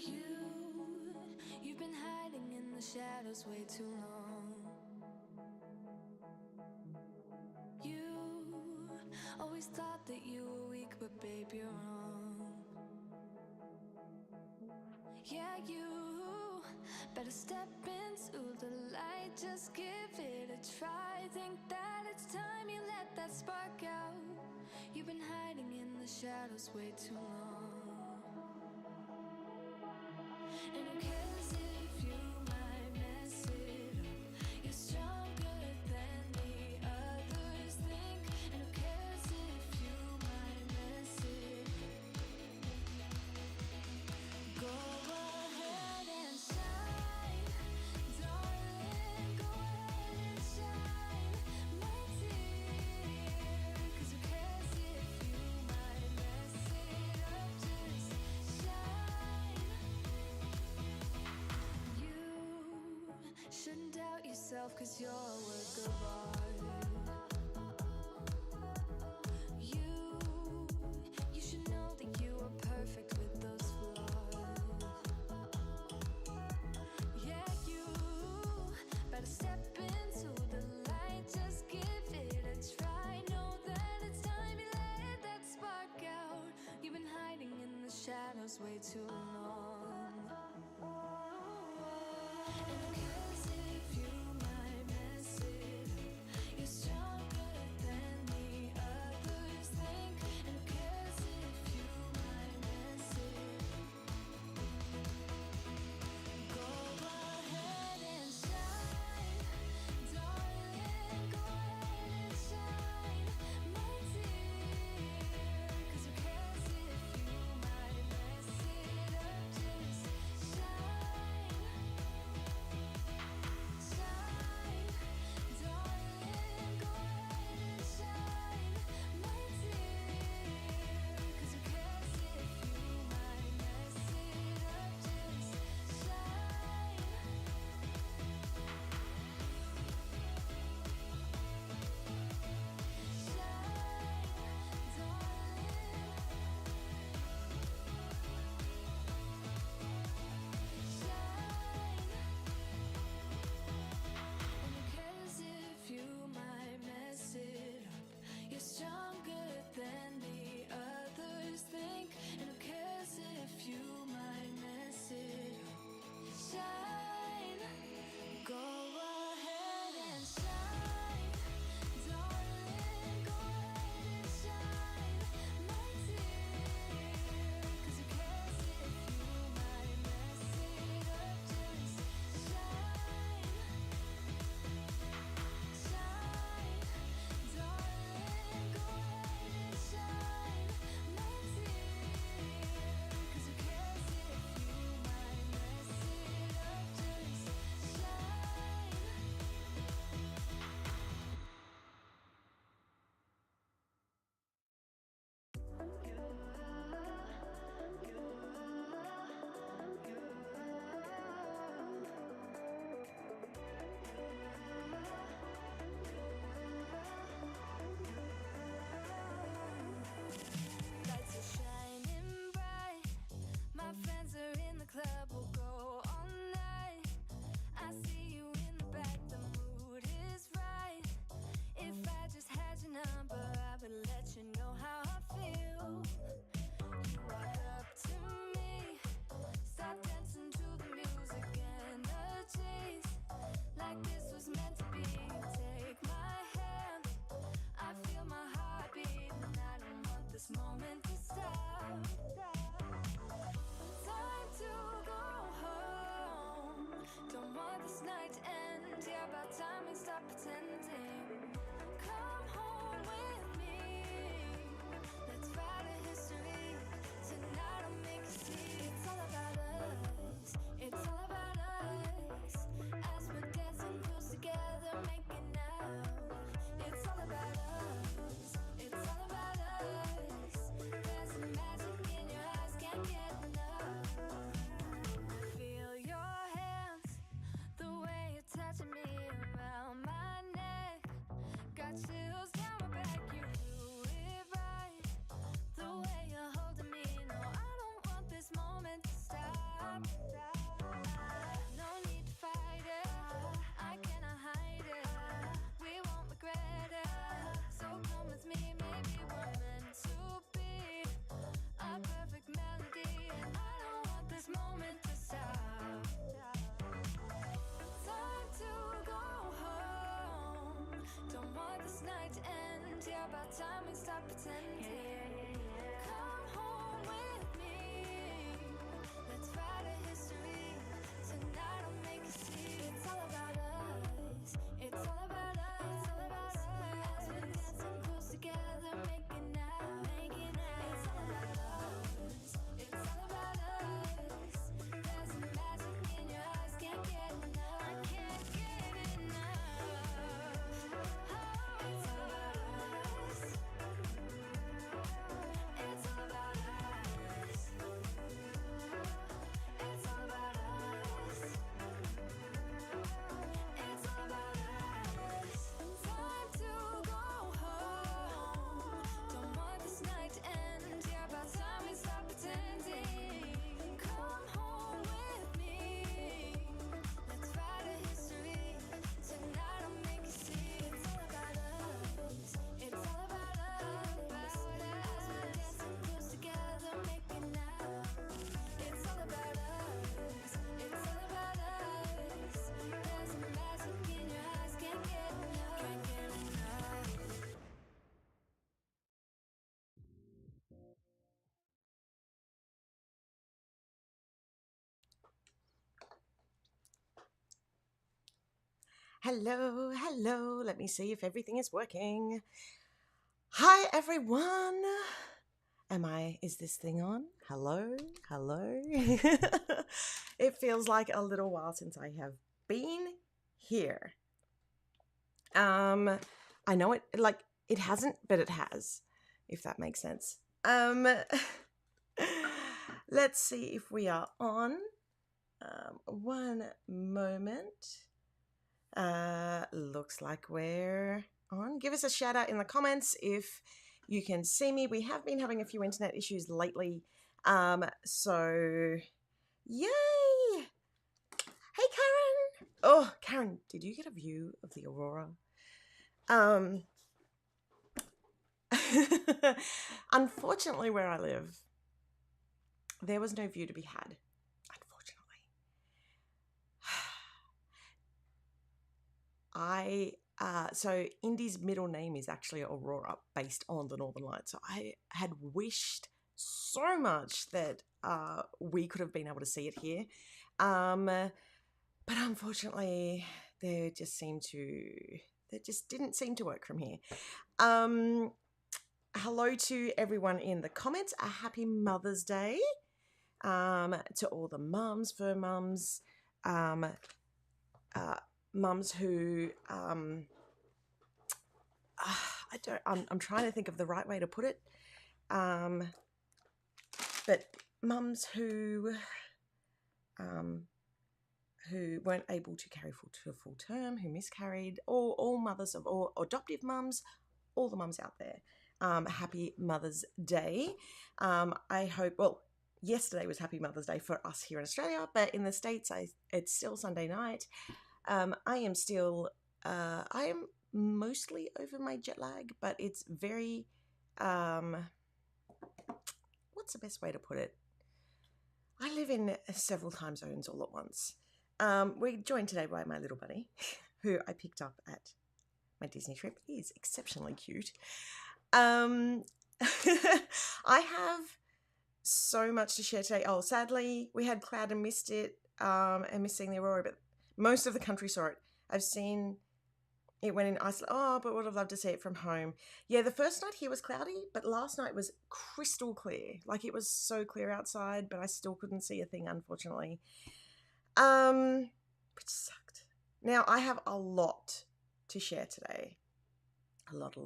You've been hiding in the shadows way too long. You always thought that you were weak, but babe, you're wrong. Yeah, you better step into the light, just give it a try. Think that it's time you let that spark out. You've been hiding in the shadows way too long. And who cares if you might mess it up? You're stronger than the others think. And who cares if you might mess it up? Go ahead and shine, darling. Go ahead and shine, my dear. 'Cause who cares if you might mess it up? Just shine. You shouldn't doubt yourself, 'cause you're a work of art. You should know that you are perfect with those flaws. Yeah, you better step into the light, just give it a try. Know that it's time you let that spark out. You've been hiding in the shadows way too long. And who cares if you might mess it up? You're stronger than the others think. And who cares if you might mess it up? Go ahead and shine, darling. Go ahead and shine, my dear. 'Cause who cares if you might mess it up? Just shine. stop pretending. Come home with me. Let's write a history. Tonight I'll make you see. It's all about us. It's all about us. It's all about us. We're dancing close together, making out, making out. It's all about us. It's all about us. There's a magic in your eyes, can't get enough. I can't get enough. Oh, it's all about us. It's all about us. It's all about us. It's all about us. Time to go home. Don't want this night to end. Yeah, about time we stop pretending. Come home with me. Let's write a history. Tonight I'll make you see. It's all about us. It's all about us. As we're dancing close together, making out. It's all about us. It's all about us. There's a magic in your eyes, can't get enough. Can't get enough. Hello, hello. Let me see if everything is working. Hi, everyone. Is this thing on? Hello, hello. It feels like a little while since I have been here. I know it hasn't, but it has, if that makes sense. Let's see if we are on. One moment. Looks like we're on. Give us a shout out in the comments if you can see me. We have been having a few internet issues lately. So yay! Hey, Karen. Oh, Karen, did you get a view of the aurora? Unfortunately, where I live, there was no view to be had. So Indy's middle name is actually Aurora, based on the Northern Lights. So I had wished so much that we could have been able to see it here. But unfortunately, that just didn't seem to work from here. Hello to everyone in the comments. A happy Mother's Day to all the mums, fur mums, mums who I'm trying to think of the right way to put it, but mums who weren't able to carry to full term, who miscarried, all mothers of all adoptive mums, all the mums out there, happy Mother's Day. I hope, well, yesterday was Happy Mother's Day for us here in Australia, but in the States it's still Sunday night. I am mostly over my jet lag, but it's very, what's the best way to put it? I live in several time zones all at once. We're joined today by my little bunny, who I picked up at my Disney trip. He's exceptionally cute. I have so much to share today. Oh, sadly, we had cloud and missed it, and missing the aurora, but most of the country saw it. I've seen it when in Iceland. Oh, but would have loved to see it from home. Yeah, the first night here was cloudy, but last night was crystal clear. Like, it was so clear outside, but I still couldn't see a thing, unfortunately. Which sucked. Now, I have a lot to share today. A lot.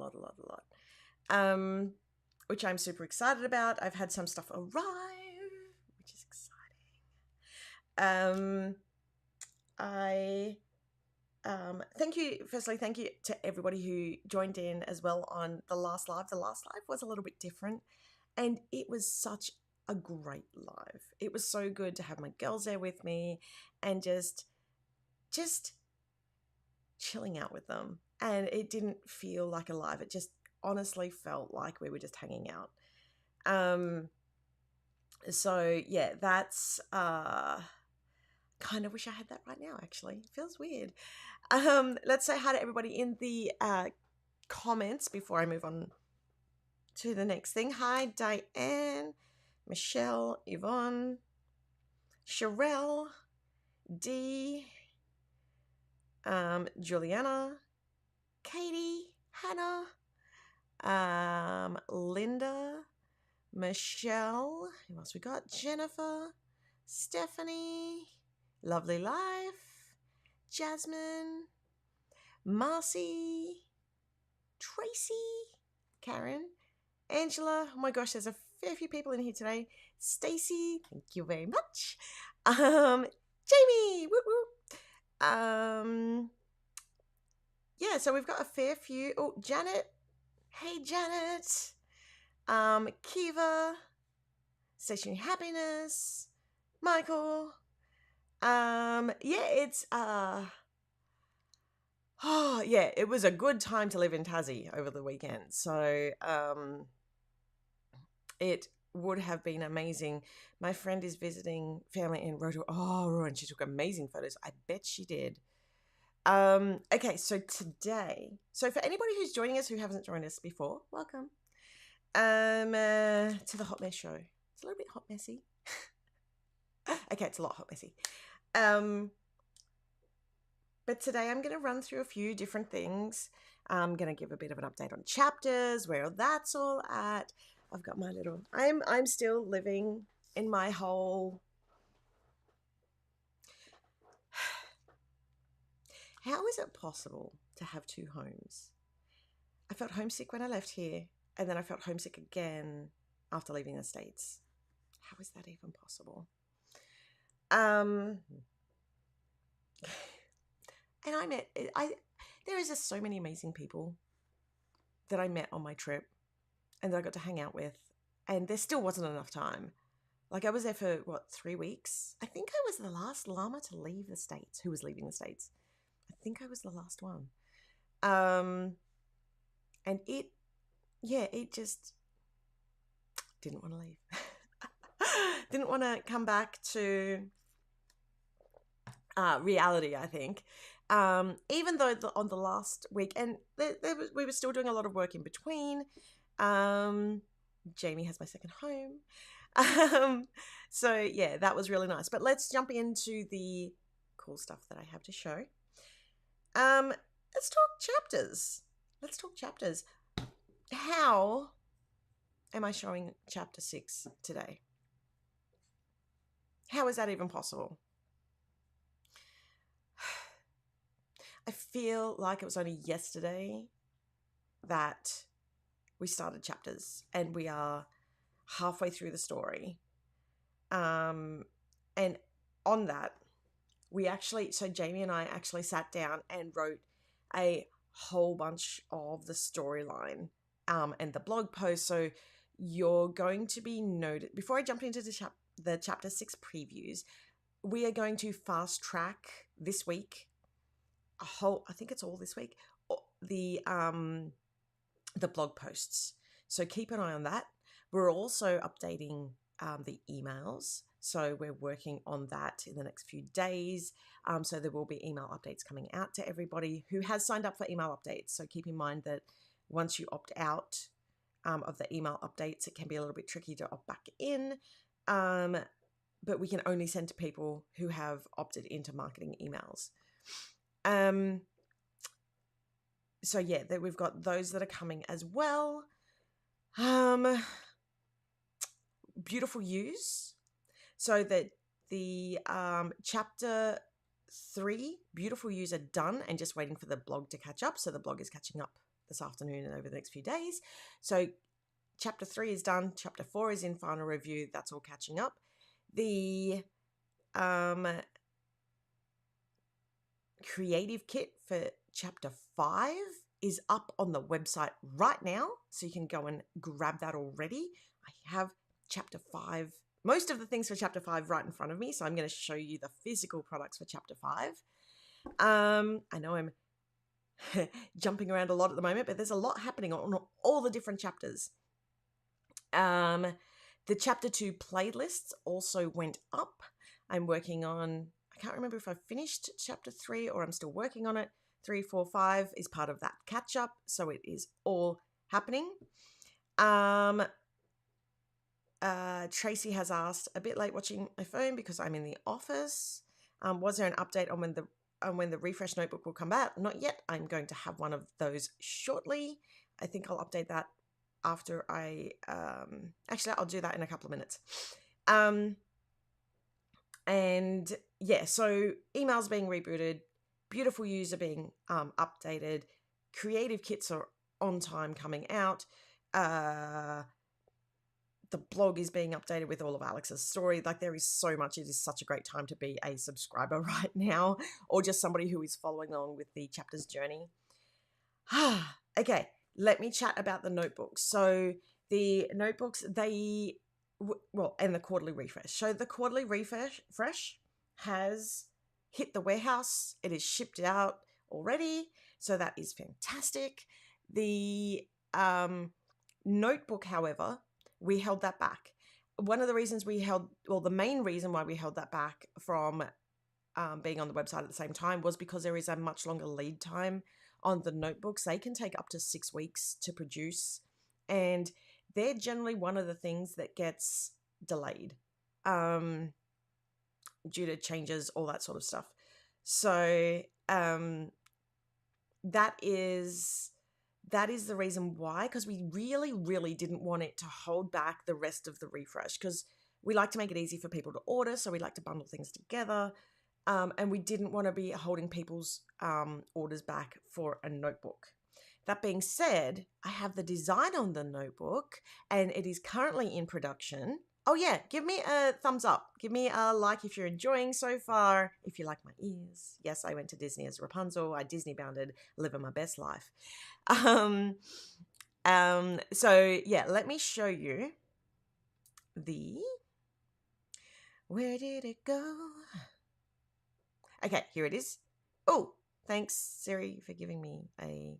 Which I'm super excited about. I've had some stuff arrive, which is exciting. Thank you to everybody who joined in as well on the last live. The last live was a little bit different, and it was such a great live. It was so good to have my girls there with me and just chilling out with them. And it didn't feel like a live. It just honestly felt like we were just hanging out. So yeah, that's kind of wish I had that right now, actually. It feels weird. Let's say hi to everybody in the comments before I move on to the next thing. Hi, Diane, Michelle, Yvonne, Sherelle, Dee, Juliana, Katie, Hannah, Linda, Michelle, who else we got? Jennifer, Stephanie, Lovely Life, Jasmine, Marcy, Tracy, Karen, Angela. Oh my gosh, there's a fair few people in here today. Stacy, thank you very much. Jamie, whoop whoop. Yeah, so we've got a fair few. Oh, Janet. Hey, Janet. Kiva, Stationary Happiness, Michael. Yeah, it's oh yeah, it was a good time to live in Tassie over the weekend. So it would have been amazing. My friend is visiting family in Rotorua. Oh, and she took amazing photos. I bet she did. Okay, so today, so for anybody who's joining us who hasn't joined us before, welcome. To the Hot Mess Show. It's a little bit hot messy. Okay, it's a lot hot messy. But today I'm going to run through a few different things. I'm going to give a bit of an update on chapters, where that's all at. I've got my little. I'm still living in my whole. How is it possible to have two homes? I felt homesick when I left here, and then I felt homesick again after leaving the States. How is that even possible? And there is just so many amazing people that I met on my trip and that I got to hang out with, and there still wasn't enough time. Like, I was there for, 3 weeks? I think I was the last llama to leave the States, who was leaving the States. I think I was the last one. And it just didn't want to leave. Didn't want to come back to reality, I think. Even though on the last week, and we were still doing a lot of work in between. Jamie has my second home. So yeah, that was really nice. But let's jump into the cool stuff that I have to show. Let's talk chapters. How am I showing chapter 6 today? How is that even possible? I feel like it was only yesterday that we started chapters, and we are halfway through the story. And on that, so Jamie and I actually sat down and wrote a whole bunch of the storyline and the blog post. So you're going to be noted. Before I jump into the chapter 6 previews, we are going to fast track this week. I think it's all this week, the blog posts. So keep an eye on that. We're also updating the emails. So we're working on that in the next few days. So there will be email updates coming out to everybody who has signed up for email updates. So keep in mind that once you opt out of the email updates, it can be a little bit tricky to opt back in. But we can only send to people who have opted into marketing emails. So yeah, we've got those that are coming as well. Beautiful Use. So that the chapter 3, Beautiful Use, are done and just waiting for the blog to catch up. So the blog is catching up this afternoon and over the next few days. So chapter 3 is done. Chapter 4 is in final review. That's all catching up. The creative kit for chapter 5 is up on the website right now, so you can go and grab that already. I have chapter 5, most of the things for chapter 5 right in front of me, so I'm going to show you the physical products for chapter 5. I know I'm jumping around a lot at the moment, but there's a lot happening on all the different chapters. The chapter 2 playlists also went up. I'm working on, I can't remember if I finished chapter 3 or I'm still working on it. 3, 4, 5 is part of that catch up, so it is all happening. Tracy has asked, a bit late watching my phone because I'm in the office. Was there an update on when the refresh notebook will come out? Not yet. I'm going to have one of those shortly. I think I'll update that after actually I'll do that in a couple of minutes. And yeah, so emails being rebooted, beautiful user being updated, creative kits are on time coming out. The blog is being updated with all of Alex's story. Like, there is so much. It is such a great time to be a subscriber right now, or just somebody who is following along with the chapter's journey. Okay, let me chat about the notebooks. So the notebooks, and the quarterly refresh. So the quarterly refresh has hit the warehouse. It is shipped out already. So that is fantastic. The notebook, however, we held that back. One of the reasons the main reason why we held that back from being on the website at the same time was because there is a much longer lead time on the notebooks. They can take up to 6 weeks to produce, and they're generally one of the things that gets delayed due to changes, all that sort of stuff. So that is the reason why, because we really, really didn't want it to hold back the rest of the refresh, because we like to make it easy for people to order, so we like to bundle things together, and we didn't want to be holding people's orders back for a notebook. That being said, I have the design on the notebook, and it is currently in production. Oh yeah, give me a thumbs up. Give me a like if you're enjoying so far, if you like my ears. Yes, I went to Disney as Rapunzel. I Disney bounded, living my best life. So yeah, let me show you where did it go? Okay, here it is. Oh, thanks Siri for giving me a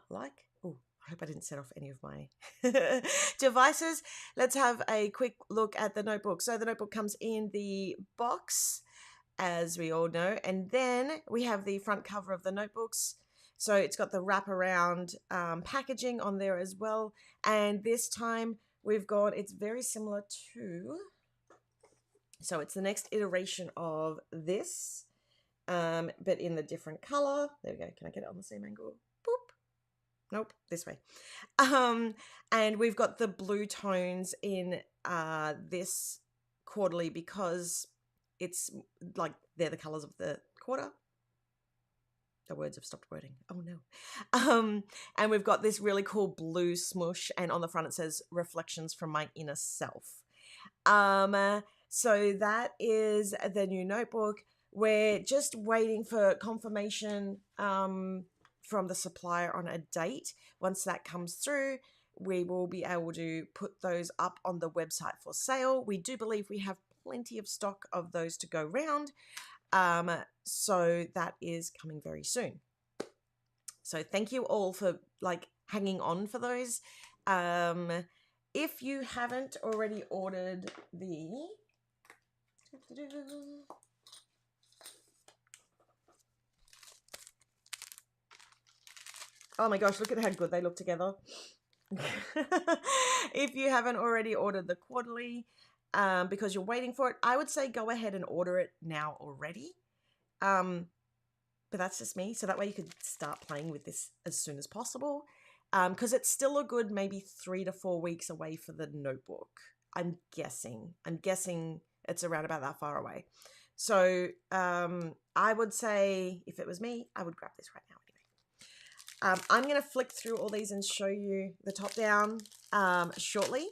like. Oh, I hope I didn't set off any of my devices. Let's have a quick look at the notebook. So the notebook comes in the box, as we all know, and then we have the front cover of the notebooks. So it's got the wraparound packaging on there as well. And this time it's very similar to, so it's the next iteration of this, but in the different color. There we go. Can I get it on the same angle? Boop. Nope, this way. And we've got the blue tones in this quarterly because it's like they're the colors of the quarter. The words have stopped wording. Oh no. And we've got this really cool blue smoosh, and on the front it says reflections from my inner self. So that is the new notebook. We're just waiting for confirmation from the supplier on a date. Once that comes through, we will be able to put those up on the website for sale. We do believe we have plenty of stock of those to go round. So that is coming very soon. So thank you all for hanging on for those. If you haven't already ordered oh my gosh, look at how good they look together. If you haven't already ordered the quarterly, because you're waiting for it, I would say go ahead and order it now already. But that's just me. So that way you could start playing with this as soon as possible. Because it's still a good maybe 3 to 4 weeks away for the notebook. I'm guessing it's around about that far away. So I would say, if it was me, I would grab this right now anyway. I'm going to flick through all these and show you the top down shortly.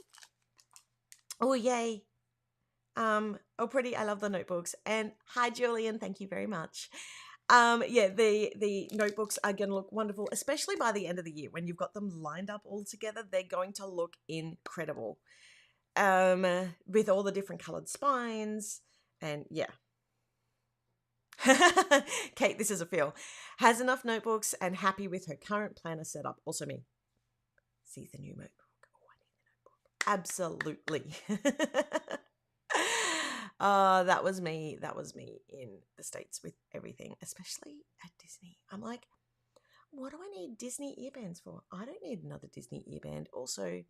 Oh, yay. Oh, pretty. I love the notebooks. And hi, Julian. Thank you very much. Yeah, the notebooks are going to look wonderful, especially by the end of the year. When you've got them lined up all together, they're going to look incredible. With all the different colored spines. And yeah. Kate, this is a feel. Has enough notebooks and happy with her current planner setup. Also me. Sees the new notebook. Oh, I need the notebook. Absolutely. That was me in the States with everything, especially at Disney. I'm like, what do I need Disney earbands for? I don't need another Disney earband. Also,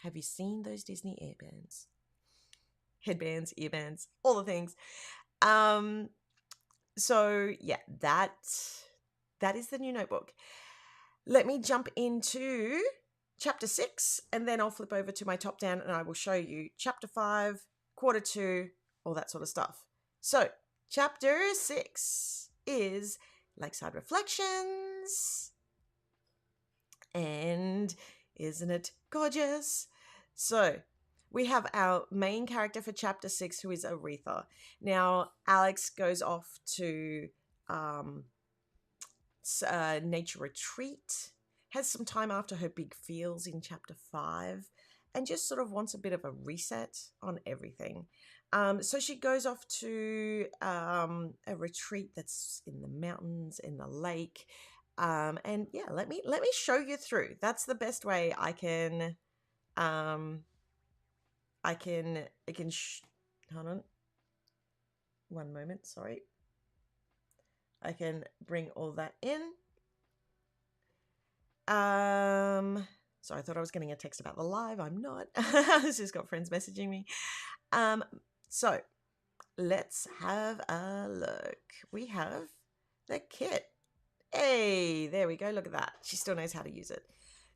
have you seen those Disney earbands? Headbands, earbands, all the things. So yeah, that is the new notebook. Let me jump into chapter 6, and then I'll flip over to my top down and I will show you chapter 5, quarter 2, all that sort of stuff. So chapter 6 is Lakeside Reflections. And isn't it gorgeous? So we have our main character for chapter 6, who is Aretha. Now, Alex goes off to nature retreat, has some time after her big feels in chapter 5, and just sort of wants a bit of a reset on everything. So she goes off to a retreat that's in the mountains, in the lake. And yeah, let me show you through. That's the best way I can hold on one moment, sorry. I can bring all that in. So I thought I was getting a text about the live. I'm not. I've just got friends messaging me. So let's have a look. We have the kit. Hey, there we go. Look at that. She still knows how to use it.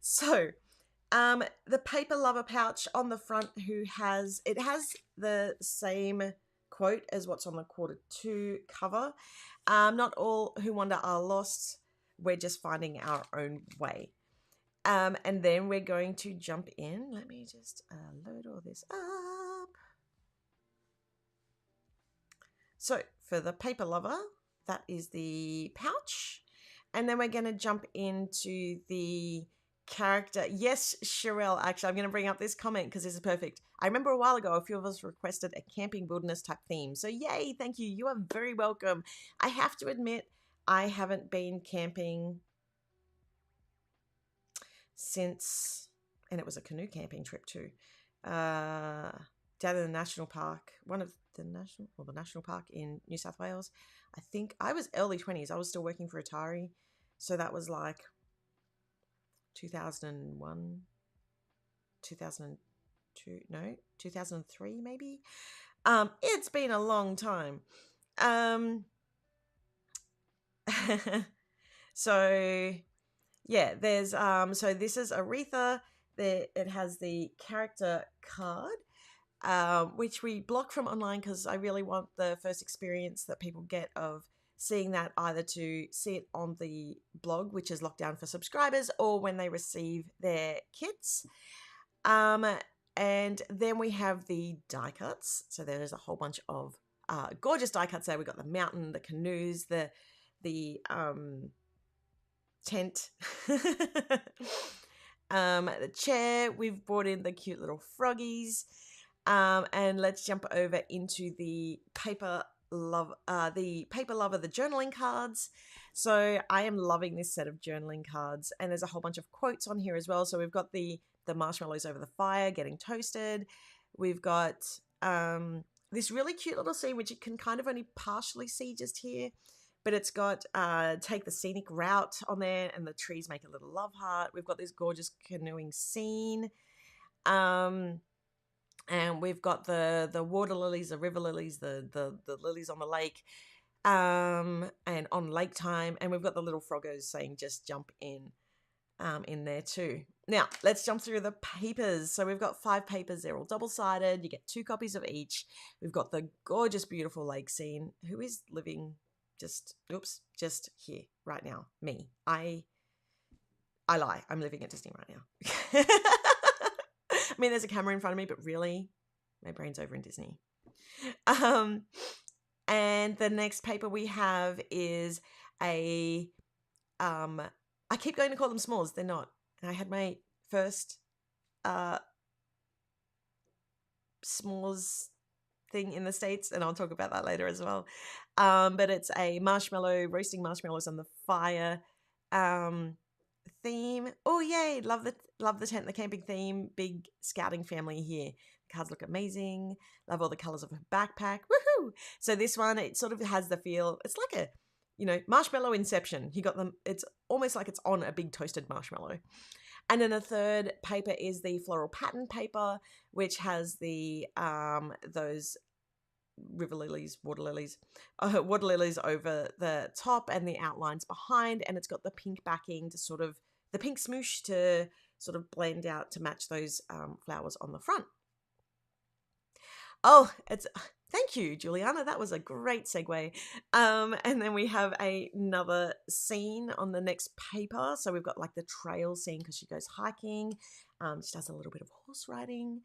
So the paper lover pouch on the front, has the same quote as what's on the quarter 2 cover. Not all who wander are lost. We're just finding our own way. And then we're going to jump in. Let me just load all this up. So for the paper lover, that is the pouch. And then we're going to jump into the character. Yes, Sherelle, actually, I'm going to bring up this comment because this is perfect. I remember a while ago, a few of us requested a camping wilderness type theme. So yay, thank you. You are very welcome. I have to admit, I haven't been camping since, and it was a canoe camping trip too, down in the national park, the national park in New South Wales. I think I was early 20s. I was still working for Atari. So that was like 2001, 2002, no, 2003 maybe. It's been a long time. So yeah, there's so this is Aretha. It has the character card, which we block from online because I really want the first experience that people get of seeing that, either to see it on the blog, which is locked down for subscribers, or when they receive their kits. And then we have the die cuts. So there's a whole bunch of gorgeous die cuts there. We've got the mountain, the canoes, the tent, the chair. We've brought in the cute little froggies. And let's jump over into the paper lover, the journaling cards. So I am loving this set of journaling cards, and there's a whole bunch of quotes on here as well. So we've got the marshmallows over the fire getting toasted. We've got this really cute little scene, which you can kind of only partially see just here, but it's got take the scenic route on there, and the trees make a little love heart. We've got this gorgeous canoeing scene. And we've got the water lilies, the river lilies, the lilies on the lake, and on lake time. And we've got the little froggers saying just jump in there too. Now, let's jump through the papers. So we've got 5 papers. They're all double-sided. You get 2 copies of each. We've got the gorgeous, beautiful lake scene. Who is living just here right now? Me. I lie. I'm living at Disney right now. I mean, there's a camera in front of me, but really, my brain's over in Disney. And the next paper we have is a, I keep going to call them s'mores. They're not. And I had my first s'mores thing in the States, and I'll talk about that later as well. But it's a roasting marshmallows on the fire theme. Oh yay, love the tent, the camping theme. Big scouting family here. The cards look amazing. Love all the colors of her backpack. Woohoo! So this one, it sort of has the feel, it's like you know, marshmallow inception. You got them. It's almost like it's on a big toasted marshmallow. And then the third paper is the floral pattern paper, which has the those water lilies over the top and the outlines behind, and it's got the pink backing to sort of the pink smoosh to sort of blend out to match those flowers on the front. Oh, thank you, Juliana. That was a great segue. And then we have another scene on the next paper. So we've got like the trail scene because she goes hiking. She does a little bit of horse riding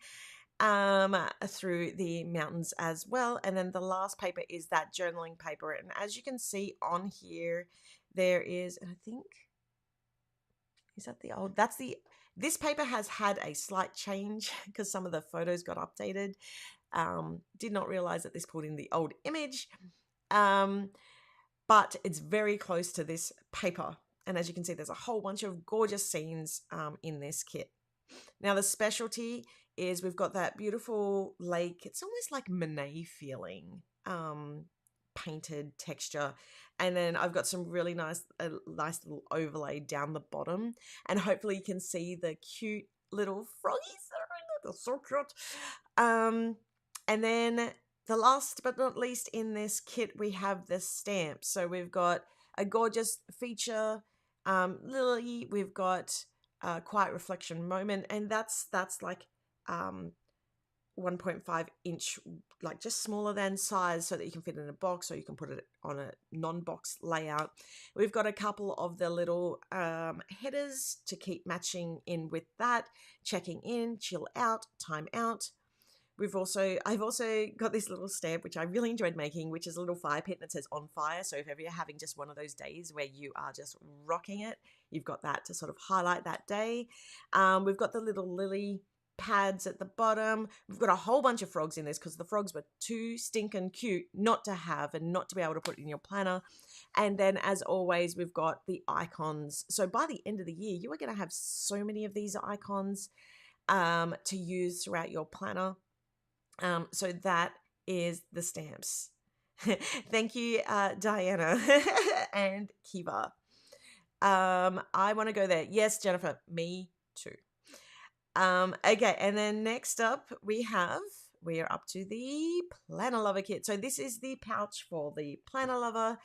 through the mountains as well. And then the last paper is that journaling paper. And as you can see on here, there is, and I think, is that the old, this paper has had a slight change because some of the photos got updated. Did not realize that this pulled in the old image, but it's very close to this paper. And as you can see, there's a whole bunch of gorgeous scenes in this kit. Now, the specialty is we've got that beautiful lake. It's almost like Monet feeling, painted texture. And then I've got some really nice little overlay down the bottom. And hopefully you can see the cute little froggies that are in there. They're so cute. And then the last but not least in this kit, we have the stamps. So we've got a gorgeous feature lily. We've got quiet reflection moment. And that's like 1.5 inch, like just smaller than size so that you can fit in a box or you can put it on a non-box layout. We've got a couple of the little headers to keep matching in with that. Checking in, chill out, time out. I've also got this little stamp, which I really enjoyed making, which is a little fire pit and it says on fire. So if ever you're having just one of those days where you are just rocking it, you've got that to sort of highlight that day. We've got the little lily pads at the bottom. We've got a whole bunch of frogs in this because the frogs were too stinking cute not to have and not to be able to put in your planner. And then as always, we've got the icons. So by the end of the year, you are going to have so many of these icons to use throughout your planner. So that is the stamps. Thank you, Diana and Kiva. I want to go there. Yes, Jennifer, me too. Okay, and then next up we are up to the Planner Lover kit. So this is the pouch for the Planner Lover.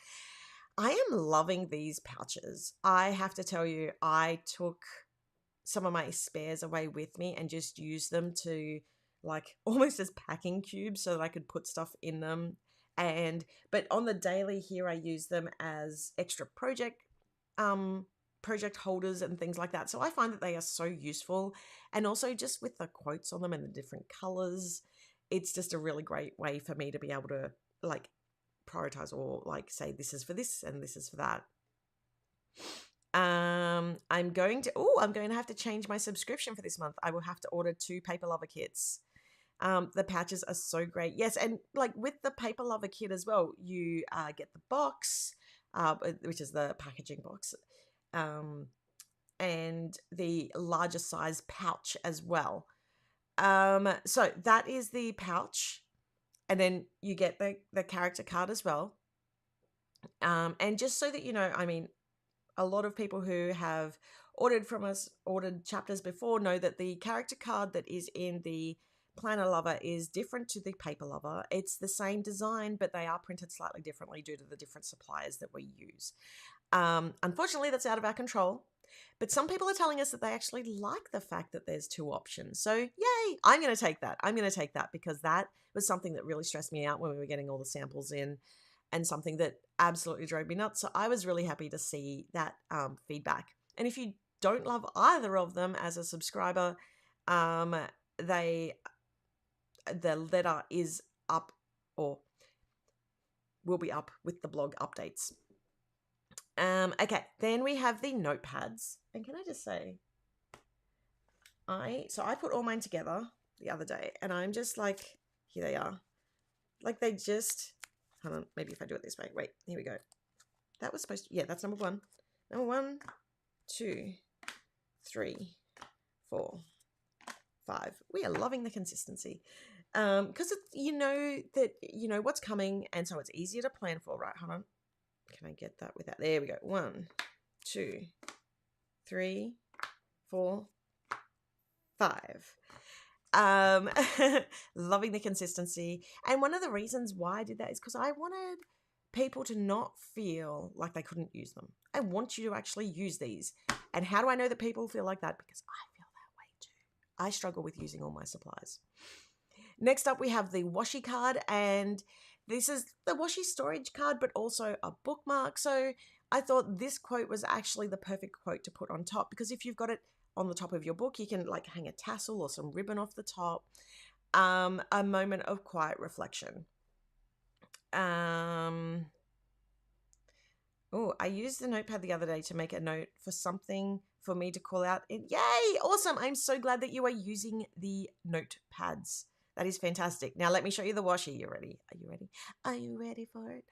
I am loving these pouches. I have to tell you, I took some of my spares away with me and just used them to like almost as packing cubes so that I could put stuff in them. But on the daily here, I use them as extra project holders and things like that. So I find that they are so useful. And also just with the quotes on them and the different colors, it's just a really great way for me to be able to like prioritize or like say this is for this and this is for that. I'm going to have to change my subscription for this month. I will have to order 2 Paper Lover kits. The pouches are so great. Yes, and like with the Paper Lover kit as well, you get the box, which is the packaging box, and the larger size pouch as well. So that is the pouch, and then you get the character card as well. And just so that you know, I mean, a lot of people who have ordered from us, ordered chapters before, know that the character card that is in the Planner Lover is different to the Paper Lover. It's the same design, but they are printed slightly differently due to the different suppliers that we use. Unfortunately, that's out of our control. But some people are telling us that they actually like the fact that there's 2 options. So yay, I'm going to take that. I'm going to take that because that was something that really stressed me out when we were getting all the samples in and something that absolutely drove me nuts. So I was really happy to see that feedback. And if you don't love either of them as a subscriber, the letter is up or will be up with the blog updates. Okay, then we have the notepads. And can I just say, I put all mine together the other day and I'm just like, here they are. Like they just, hold on, maybe if I do it this way. Wait, here we go. That was supposed to, yeah, that's number 1. Number 1, 2, 3, 4, 5. We are loving the consistency. Because you know that you know what's coming, and so it's easier to plan for, right? Hold on. can I get that without? There we go. 1, 2, 3, 4, 5. Loving the consistency. And one of the reasons why I did that is because I wanted people to not feel like they couldn't use them. I want you to actually use these. And how do I know that people feel like that? Because I feel that way too. I struggle with using all my supplies. Next up, we have the washi card, and this is the washi storage card, but also a bookmark. So I thought this quote was actually the perfect quote to put on top, because if you've got it on the top of your book, you can like hang a tassel or some ribbon off the top. A moment of quiet reflection. Oh, I used the notepad the other day to make a note for something for me to call out. Yay! Awesome! I'm so glad that you are using the notepads. That is fantastic. Now let me show you the washi. You ready? Are you ready? Are you ready for it?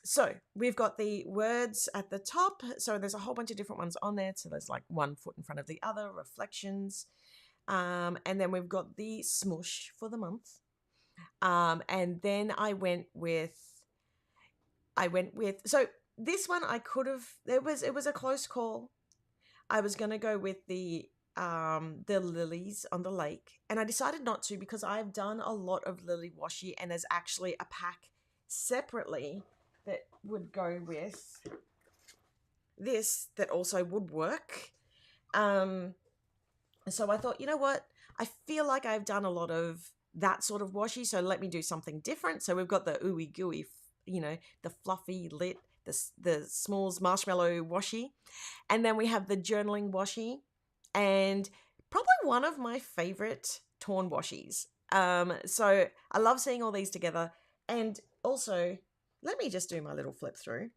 So we've got the words at the top. So there's a whole bunch of different ones on there. So there's like one foot in front of the other, reflections. And then we've got the smoosh for the month. And then I went with, so this one I could have, it was a close call. I was going to go with the lilies on the lake, and I decided not to because I've done a lot of lily washi, and there's actually a pack separately that would go with this that also would work. So I thought, you know what? I feel like I've done a lot of that sort of washi, so let me do something different. So we've got the ooey gooey, the fluffy lit, the s'mores marshmallow washi, and then we have the journaling washi, and probably one of my favorite torn washies. So I love seeing all these together. And also, let me just do my little flip through.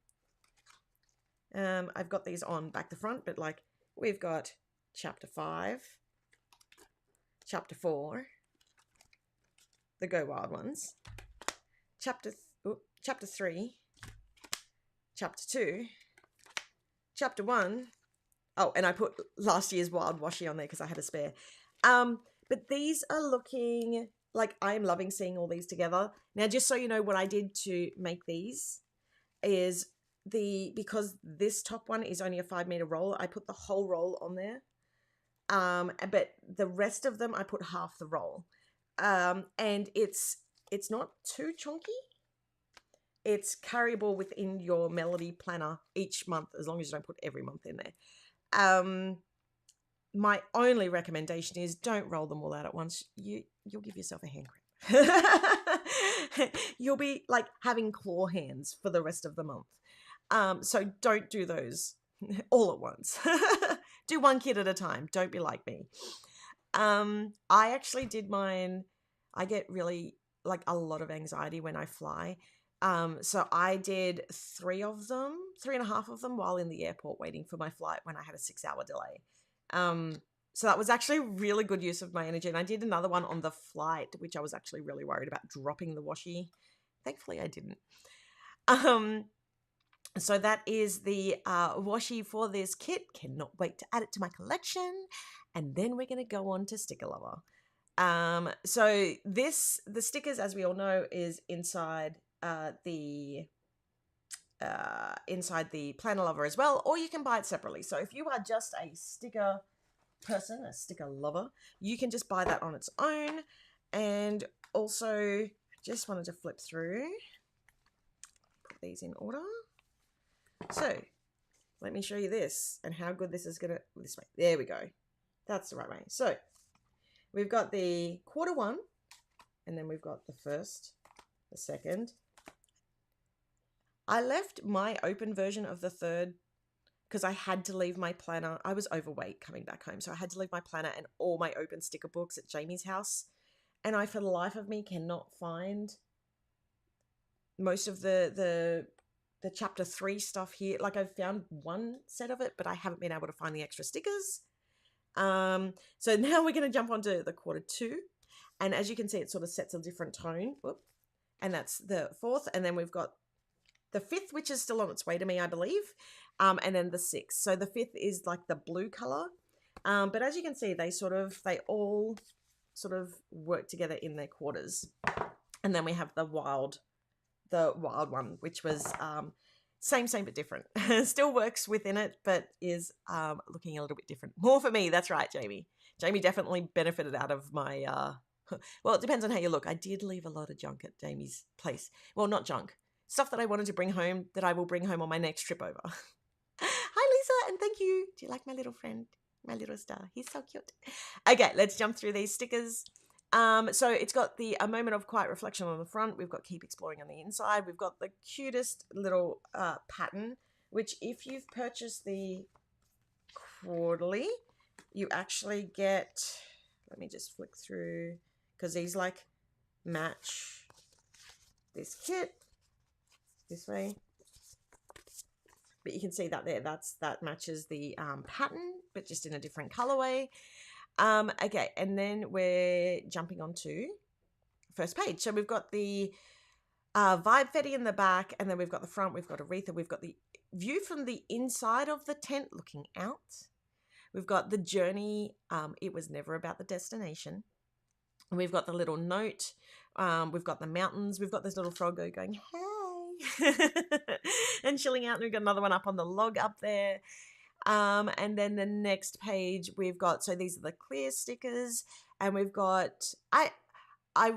I've got these on back to front, but like we've got chapter 5, chapter 4, the Go Wild ones, chapter 3, chapter 2, chapter 1. Oh, and I put last year's wild washi on there because I had a spare. But these are looking like I'm loving seeing all these together. Now, just so you know, what I did to make these is because this top one is only a 5-meter roll, I put the whole roll on there. But the rest of them, I put half the roll. And it's not too chunky. It's carryable within your Melody planner each month, as long as you don't put every month in there. My only recommendation is don't roll them all out at once. You'll give yourself a hand cramp. You'll be like having claw hands for the rest of the month. So don't do those all at once. Do one kit at a time. Don't be like me. I actually did mine. I get really like a lot of anxiety when I fly. So I did 3.5 of them while in the airport waiting for my flight when I had a 6-hour delay. So that was actually really good use of my energy. And I did another one on the flight, which I was actually really worried about dropping the washi. Thankfully I didn't. So that is the washi for this kit. Cannot wait to add it to my collection. And then we're going to go on to Sticker Lover. So the stickers, as we all know, is inside the Planner Lover as well, or you can buy it separately. So if you are just a sticker person, a sticker lover, you can just buy that on its own. And also, just wanted to flip through, put these in order. So let me show you this and how good this is gonna, this way. There we go. That's the right way. So we've got the Q1, and then we've got the first, the second. I left my open version of the third because I had to leave my planner. I was overweight coming back home, so I had to leave my planner and all my open sticker books at Jamie's house. And I, for the life of me, cannot find most of the chapter 3 stuff here. Like, I've found one set of it, but I haven't been able to find the extra stickers. So now we're going to jump onto the Q2. And as you can see, it sort of sets a different tone. Whoop. And that's the 4th. And then we've got the 5th, which is still on its way to me, I believe. And then the 6th. So the 5th is like the blue color. But as you can see, they all sort of work together in their quarters. And then we have the wild the wild one, which was same but different. Still works within it, but is looking a little bit different. More for me, that's right, Jamie. Jamie definitely benefited out of my well, it depends on how you look. I did leave a lot of junk at Jamie's place. Well, not junk. Stuff that I wanted to bring home that I will bring home on my next trip over. Hi, Lisa, and thank you. Do you like my little friend? My little star. He's so cute. Okay, let's jump through these stickers. So it's got a moment of quiet reflection on the front. We've got keep exploring on the inside. We've got the cutest little pattern, which if you've purchased the quarterly, you actually get, let me just flick through, because these like match this kit this way. But you can see that there, that matches the pattern, but just in a different colorway. Okay, and then we're jumping on to first page. So we've got the Vibe Fetty in the back, and then we've got the front, we've got Aretha, we've got the view from the inside of the tent looking out. We've got the journey, it was never about the destination. And we've got the little note, we've got the mountains, we've got this little frog going, hey, and chilling out, and we've got another one up on the log up there. And then the next page we've got, so these are the clear stickers, and we've got, I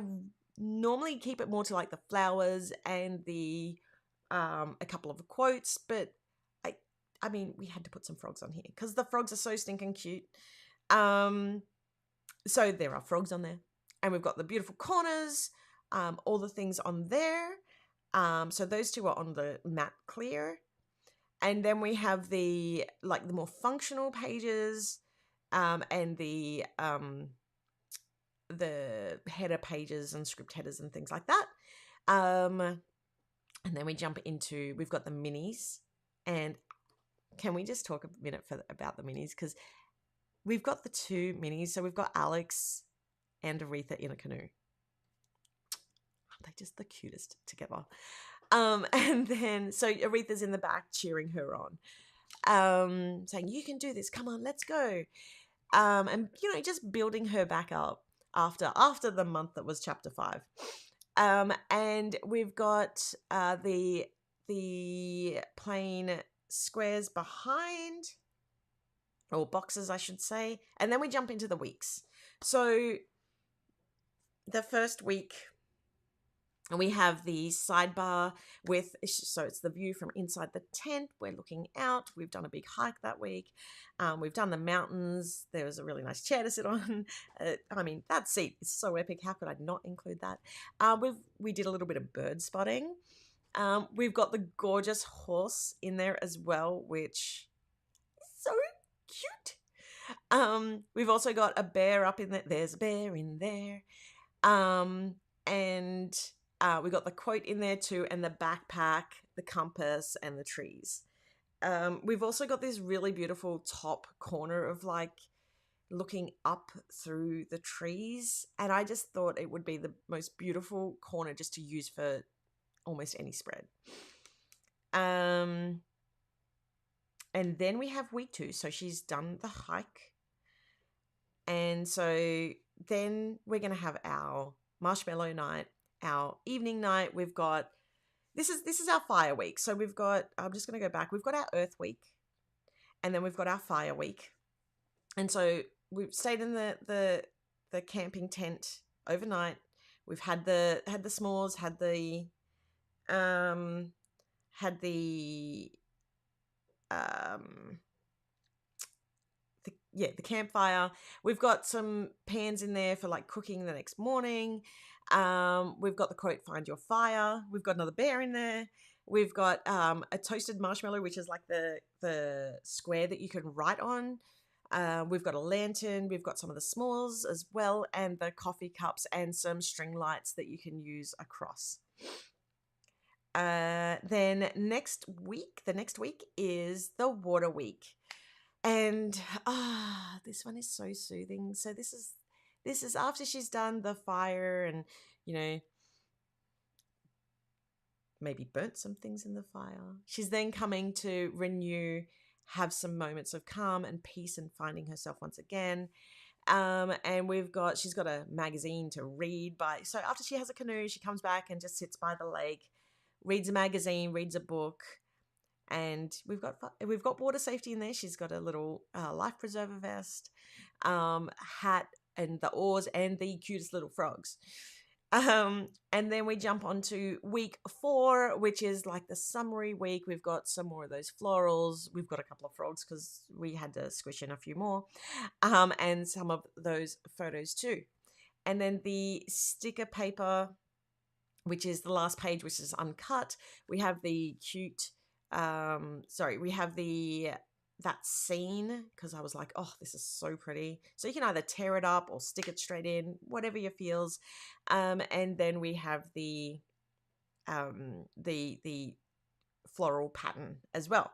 normally keep it more to like the flowers and the a couple of quotes, but I mean we had to put some frogs on here because the frogs are so stinking cute. So there are frogs on there, and we've got the beautiful corners, all the things on there. So those two are on the matte clear. And then we have the more functional pages, and the header pages and script headers and things like that. And then we jump into, we've got the minis. And can we just talk a minute about the minis? Because we've got the two minis. So we've got Alex and Aretha in a canoe. Aren't they just the cutest together? And then, so Aretha's in the back cheering her on, saying, you can do this, come on, let's go. And, just building her back up after the month that was chapter 5. And we've got the plain squares behind, or boxes, I should say. And then we jump into the weeks. So the first week, and we have the sidebar so it's the view from inside the tent. We're looking out. We've done a big hike that week. We've done the mountains. There was a really nice chair to sit on. I mean, that seat is so epic. How could I not include that? We did a little bit of bird spotting. We've got the gorgeous horse in there as well, which is so cute. We've also got a bear up in there. There's a bear in there. And we got the quote in there too, and the backpack, the compass, and the trees. We've also got this really beautiful top corner of looking up through the trees, and I just thought it would be the most beautiful corner just to use for almost any spread. And then we have week 2, so she's done the hike, and so then we're going to have our marshmallow night, our evening night. We've got, this is our fire week. So we've got, I'm just going to go back. We've got our earth week, and then we've got our fire week. And so we've stayed in the camping tent overnight. We've had the s'mores, had the campfire. We've got some pans in there for cooking the next morning. We've got the quote, find your fire. We've got another bear in there. We've got a toasted marshmallow, which is like the square that you can write on. We've got a lantern. We've got some of the s'mores as well, and the coffee cups and some string lights that you can use across. Then the next week is the water week. And this one is so soothing. So this is after she's done the fire and, maybe burnt some things in the fire. She's then coming to renew, have some moments of calm and peace and finding herself once again. And she's got a magazine to read by. So after she has a canoe, she comes back and just sits by the lake, reads a magazine, reads a book, and we've got water safety in there. She's got a little life preserver vest, hat, and the oars, and the cutest little frogs. And then we jump on to week 4, which is like the summary week. We've got some more of those florals. We've got a couple of frogs because we had to squish in a few more, and some of those photos too. And then the sticker paper, which is the last page, which is uncut. We have the cute, we have that scene, because I was like, oh, this is so pretty. So you can either tear it up or stick it straight in, whatever your feels. And then we have the floral pattern as well.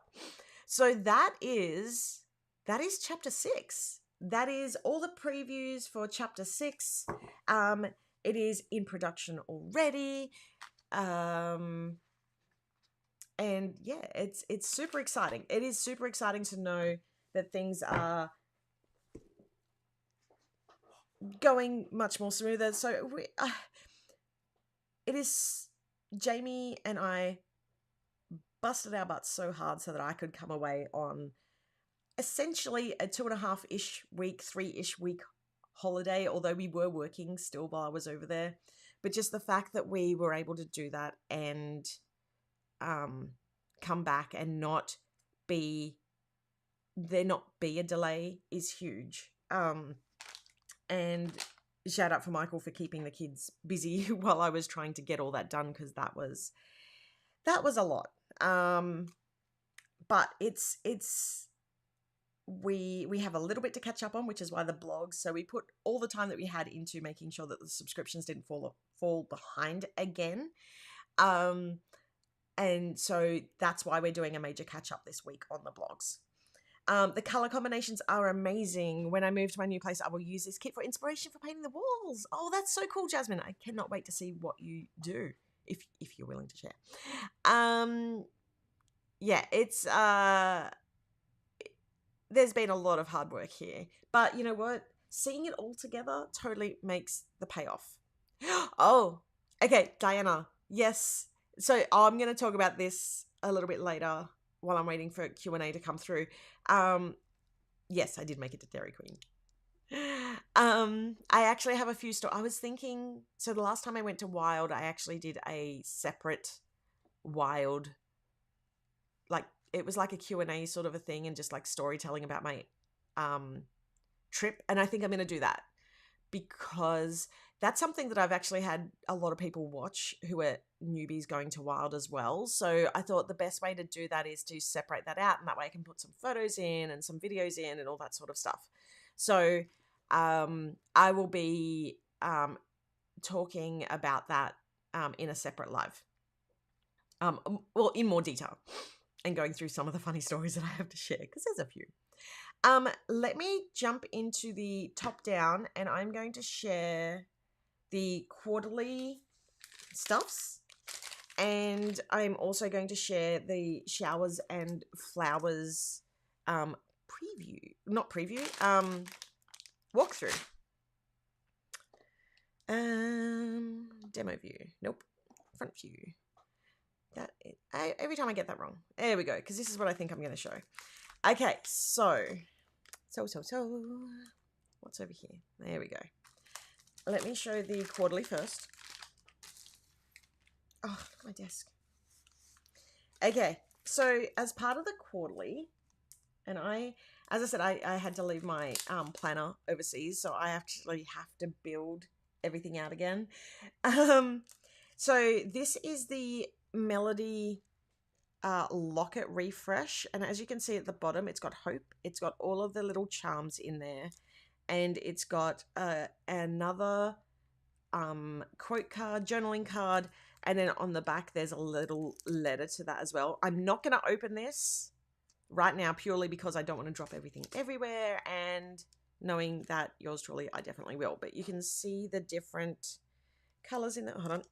So that is chapter 6. That is all the previews for chapter 6. It is in production already. And yeah, it's super exciting. It is super exciting to know that things are going much more smoother. So it is, Jamie and I busted our butts so hard so that I could come away on essentially a 2.5-ish week, 3-ish week holiday, although we were working still while I was over there. But just the fact that we were able to do that and come back and not be a delay is huge. And shout out for Michael for keeping the kids busy while I was trying to get all that done, because that was a lot. But we have a little bit to catch up on, which is why the blogs. So we put all the time that we had into making sure that the subscriptions didn't fall behind again. And so that's why we're doing a major catch up this week on the blogs. The color combinations are amazing. When I move to my new place, I will use this kit for inspiration for painting the walls. Oh, that's so cool, Jasmine. I cannot wait to see what you do, if you're willing to share. Yeah, it's there's been a lot of hard work here, but you know what? Seeing it all together totally makes the payoff. Oh, okay, Diana. Yes. So I'm going to talk about this a little bit later while I'm waiting for Q&A to come through. Yes, I did make it to Dairy Queen. I actually have a few stories. I was thinking, so the last time I went to Wild, I actually did a separate Wild, like it was like a Q&A sort of a thing, and just like storytelling about my trip. And I think I'm going to do that, because that's something that I've actually had a lot of people watch who are newbies going to Wild as well. So I thought the best way to do that is to separate that out, and that way I can put some photos in and some videos in and all that sort of stuff. So I will be talking about that in a separate live. Well, in more detail, and going through some of the funny stories that I have to share, because there's a few. Let me jump into the top down, and I'm going to share the quarterly stuffs, and I'm also going to share the showers and flowers walkthrough. Demo view. Nope. Front view. Every time I get that wrong. There we go, because this is what I think I'm going to show. Okay, so what's over here? There we go. Let me show the quarterly first. Oh, look at my desk. Okay, so as part of the quarterly, and as I said, I had to leave my planner overseas, so I actually have to build everything out again. So this is the Melody locket refresh, and as you can see at the bottom, it's got hope. It's got all of the little charms in there, and it's got another quote card, journaling card, and then on the back there's a little letter to that as well. I'm not going to open this right now purely because I don't want to drop everything everywhere, and knowing that yours truly, I definitely will. But you can see the different colors in there. Hold on.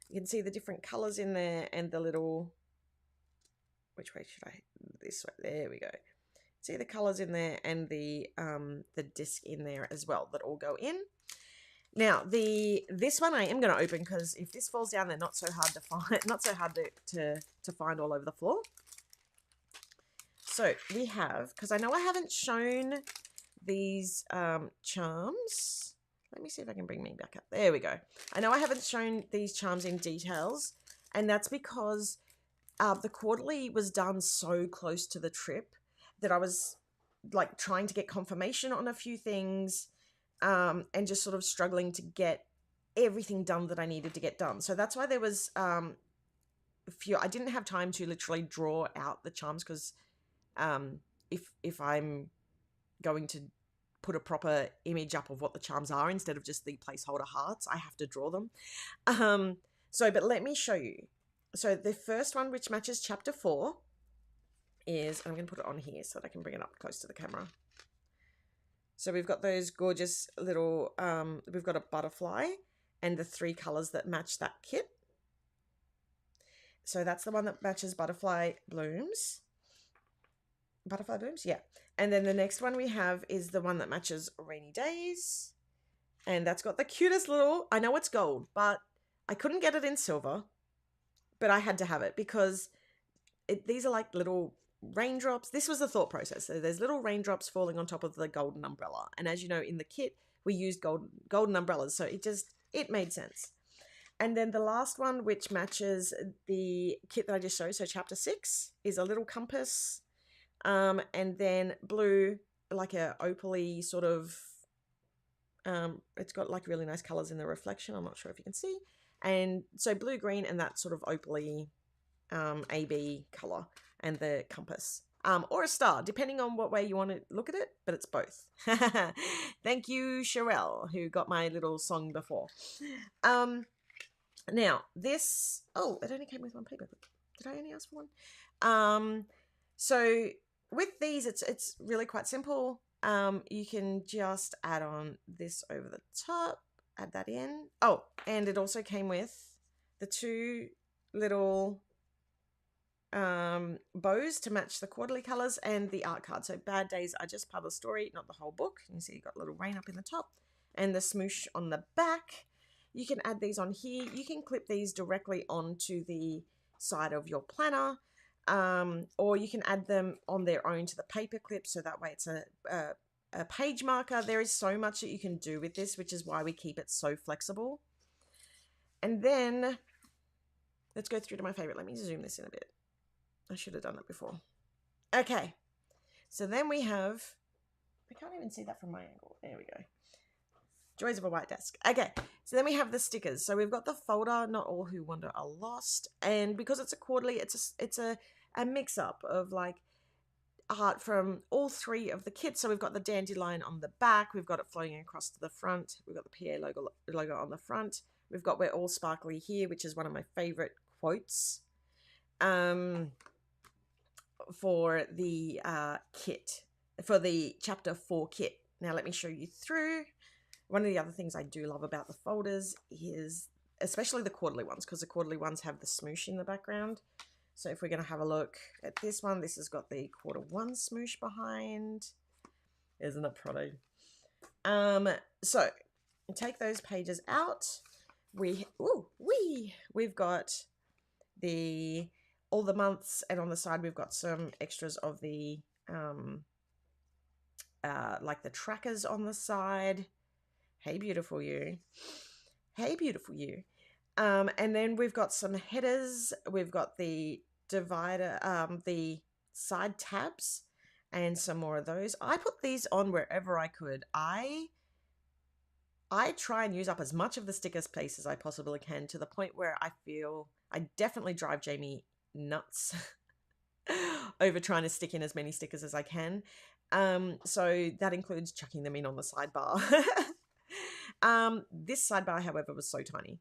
You can see the different colors in there, and the little, which way should I, this way, there we go. See the colors in there, and the disc in there as well that all go in. Now, this one I am going to open because if this falls down, they're not so hard to find, not so hard to find all over the floor. So we have, because I know I haven't shown these charms. Let me see if I can bring me back up. There we go. I know I haven't shown these charms in details, and that's because the quarterly was done so close to the trip that I was like trying to get confirmation on a few things, and just sort of struggling to get everything done that I needed to get done. So that's why there was a few. I didn't have time to literally draw out the charms because if I'm going to put a proper image up of what the charms are instead of just the placeholder hearts, I have to draw them. But let me show you. So the first one, which matches chapter 4, is, I'm going to put it on here so that I can bring it up close to the camera. So we've got those gorgeous little, we've got a butterfly and the 3 colors that match that kit. So that's the one that matches butterfly blooms. Butterfly blooms, yeah. And then the next one we have is the one that matches rainy days. And that's got the cutest little, I know it's gold, but I couldn't get it in silver. But I had to have it because these are like little raindrops. This was the thought process. So there's little raindrops falling on top of the golden umbrella. And as you know, in the kit, we used golden umbrellas. So it made sense. And then the last one, which matches the kit that I just showed, so chapter 6, is a little compass. And then blue, like a opaly sort of, it's got like really nice colors in the reflection. I'm not sure if you can see. And so blue, green, and that sort of opaly AB color, and the compass. Or a star, depending on what way you want to look at it, but it's both. Thank you, Sherelle, who got my little song before. Now, this... Oh, it only came with one paper. Did I only ask for one? So with these, it's really quite simple. You can just add on this over the top. Add that in. Oh, and it also came with the 2 little bows to match the quarterly colors and the art card. So bad days are just part of the story, not the whole book. You can see you've got a little rain up in the top and the smoosh on the back. You can add these on here. You can clip these directly onto the side of your planner, or you can add them on their own to the paper clip, so that way it's a page marker. There is so much that you can do with this, which is why we keep it so flexible. And then let's go through to my favorite. Let me zoom this in a bit. I should have done that before. Okay, so then we have, I can't even see that from my angle. There we go. Joys of a white desk. Okay, so then we have the stickers. So we've got the folder, Not All Who Wander Are Lost. And because it's a quarterly, it's a mix-up of like art from all 3 of the kits. So we've got the dandelion on the back, we've got it flowing across to the front, we've got the PA logo on the front, we've got We're All Sparkly Here, which is one of my favorite quotes for the kit, for the chapter 4 kit. Now let me show you through. One of the other things I do love about the folders is especially the quarterly ones, because the quarterly ones have the smoosh in the background. So if we're going to have a look at this one, this has got the quarter 1 smoosh behind. Isn't it pretty? So take those pages out. We've got all the months, and on the side we've got some extras of the like the trackers on the side. Hey, beautiful you. Hey, beautiful you. And then we've got some headers. We've got the divider, the side tabs, and some more of those. I put these on wherever I could. I try and use up as much of the sticker space as I possibly can, to the point where I feel I definitely drive Jamie nuts over trying to stick in as many stickers as I can. So that includes chucking them in on the sidebar. This sidebar, however, was so tiny.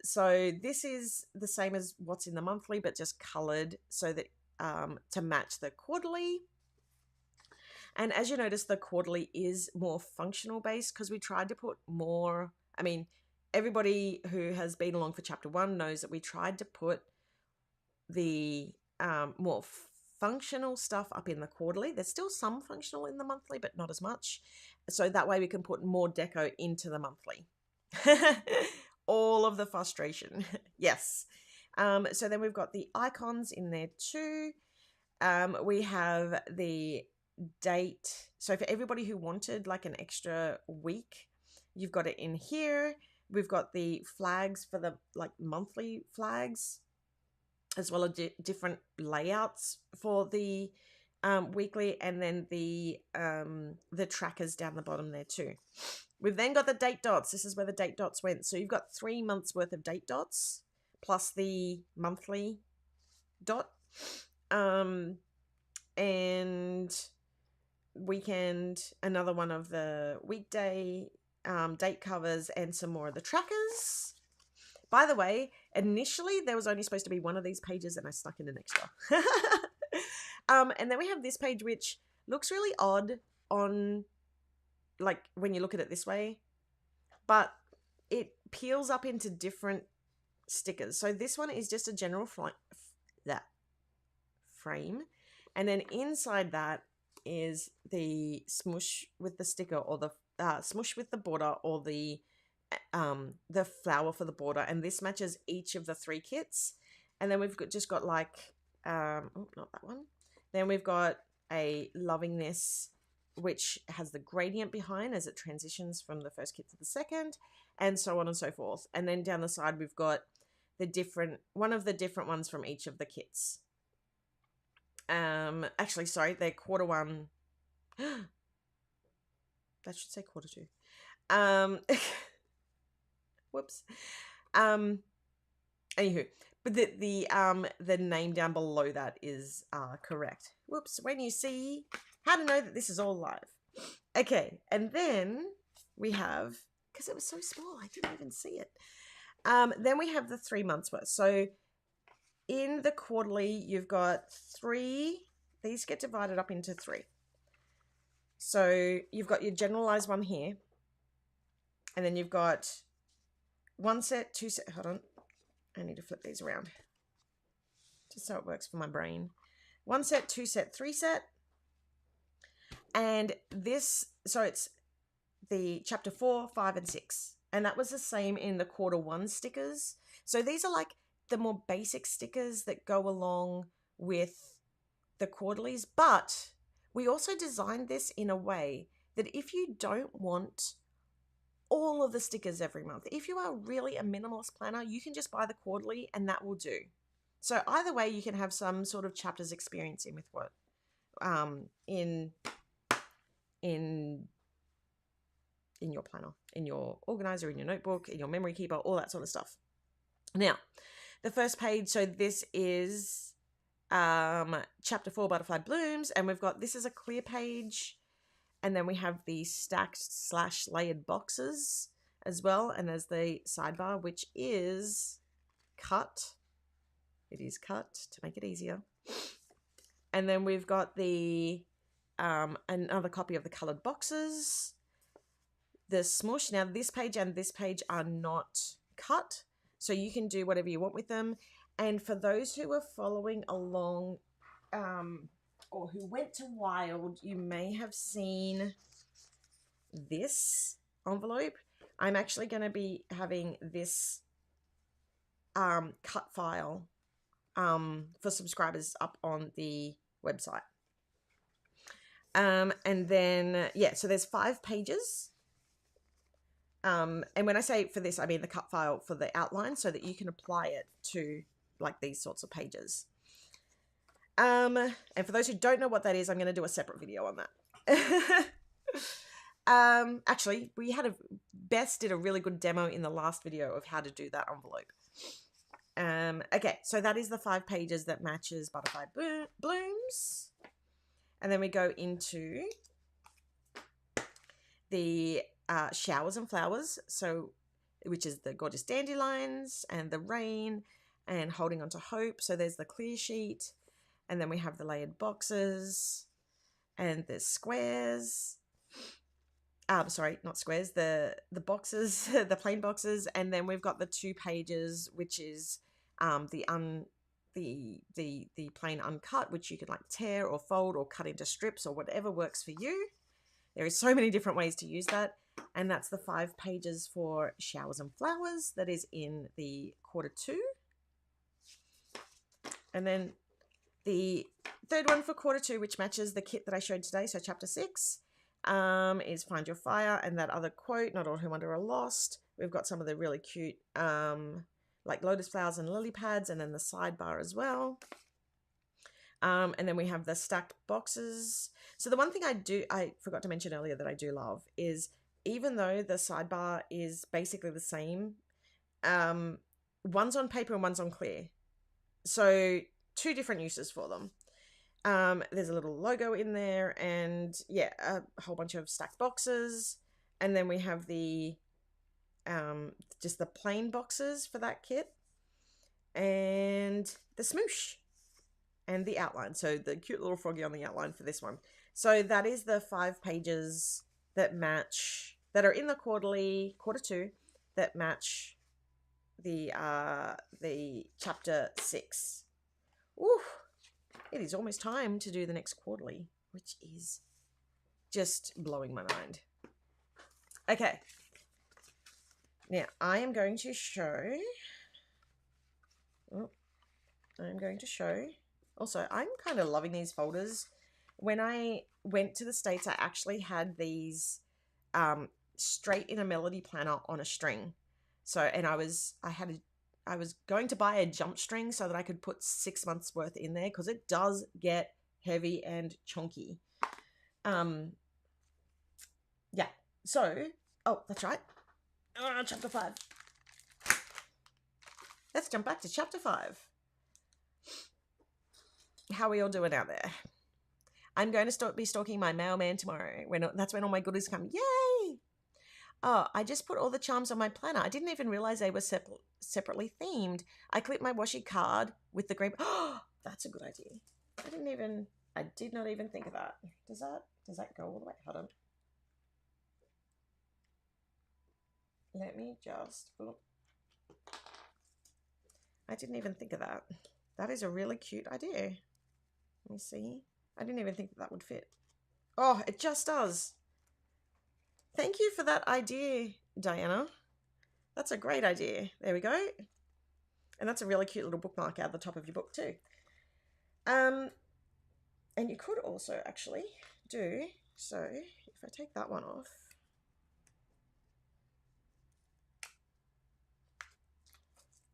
So this is the same as what's in the monthly, but just colored so that to match the quarterly. And as you notice, the quarterly is more functional based, because we tried to put more, I mean, everybody who has been along for chapter 1 knows that we tried to put the more functional stuff up in the quarterly. There's still some functional in the monthly, but not as much. So that way we can put more deco into the monthly. All of the frustration. Yes. So then we've got the icons in there too. We have the date. So for everybody who wanted like an extra week, you've got it in here. We've got the flags for the like monthly flags, as well as different layouts for the weekly, and then the trackers down the bottom there too. We've then got the date dots. This is where the date dots went. So you've got 3 months worth of date dots plus the monthly dot, and weekend, another one of the weekday date covers, and some more of the trackers. By the way, initially there was only supposed to be one of these pages, and I snuck in an extra. And then we have this page, which looks really odd on, like, when you look at it this way, but it peels up into different stickers. So this one is just a general frame, and then inside that is the smush with the sticker, or the smush with the border, or the flower for the border, and this matches each of the 3 kits. And then we've just got like oh, not that one. Then we've got a Lovingness, which has the gradient behind as it transitions from the first kit to the second, and so on and so forth. And then down the side we've got one of the different ones from each of the kits. Actually, sorry, they're quarter 1. That should say quarter 2. Whoops. Anywho, but the name down below that is correct. Whoops. When you see how to know that this is all live. Okay, and then we have, because it was so small, I didn't even see it. Then we have the 3 months worth. So in the quarterly, you've got 3. These get divided up into 3. So you've got your generalized one here, and then you've got 1 set, 2 set. Hold on, I need to flip these around just so it works for my brain. 1 set, 2 set, 3 set, and this. So it's the chapter 4, 5, and 6, and that was the same in the quarter 1 stickers. So these are like the more basic stickers that go along with the quarterlies, but we also designed this in a way that if you don't want all of the stickers every month, if you are really a minimalist planner, you can just buy the quarterly and that will do. So either way, you can have some sort of chapters experiencing with what in your planner, in your organizer, in your notebook, in your memory keeper, all that sort of stuff. Now, the first page, so this is chapter 4, Butterfly Blooms, and we've got, this is a clear page, and then we have the stacked / layered boxes as well, and there's the sidebar, which is cut. It is cut to make it easier. And then we've got the another copy of the colored boxes, the smush. Now this page and this page are not cut, so you can do whatever you want with them. And for those who are following along or who went to Wild, you may have seen this envelope. I'm actually going to be having this cut file for subscribers up on the website. And then, yeah, so there's 5 pages. And when I say for this, I mean the cut file for the outline, so that you can apply it to like these sorts of pages. And for those who don't know what that is, I'm going to do a separate video on that. Actually, Bess did a really good demo in the last video of how to do that envelope. Okay, so that is the 5 pages that matches Butterfly Blooms. And then we go into the showers and flowers, so which is the gorgeous dandelions and the rain and holding on to hope. So there's the clear sheet, and then we have the layered boxes and the squares. Sorry, not squares, the boxes, the plain boxes, and then we've got the 2 pages, which is the the plain uncut, which you can like tear or fold or cut into strips or whatever works for you. There is so many different ways to use that. And that's the 5 pages for Showers and Flowers that is in the Q2. And then the third one for Q2, which matches the kit that I showed today, so chapter 6, is Find Your Fire, and that other quote, not all who wander are lost. We've got some of the really cute like lotus flowers and lily pads, and then the sidebar as well. And then we have the stacked boxes. So the one thing I forgot to mention earlier that I do love is, even though the sidebar is basically the same, one's on paper and one's on clear. So 2 different uses for them. There's a little logo in there, and yeah, a whole bunch of stacked boxes. And then we have the just the plain boxes for that kit, and the smoosh and the outline. So the cute little froggy on the outline for this one. So that is the 5 pages that match, that are in the quarterly Q2, that match the chapter 6. Ooh, it is almost time to do the next quarterly, which is just blowing my mind. Okay. Now, I am going to show... Also, I'm kind of loving these folders. When I went to the States, I actually had these straight in a Melody planner on a string. So, and I was going to buy a jump string so that I could put 6 months worth in there, because it does get heavy and chunky. Yeah. So, oh, that's right. Chapter 5. Let's jump back to chapter 5. How are we all doing out there? I'm going to be stalking my mailman tomorrow. That's when all my goodies come. Yay! Oh, I just put all the charms on my planner. I didn't even realize they were separately themed. I clipped my washi card with the green. Oh, that's a good idea. I did not even think of that. Does that go all the way? Hold on. Let me just... Oh. I didn't even think of that. That is a really cute idea. Let me see. I didn't even think that would fit. Oh, it just does. Thank you for that idea, Diana. That's a great idea. There we go. And that's a really cute little bookmark out the top of your book too. And you could also actually do, so if I take that one off,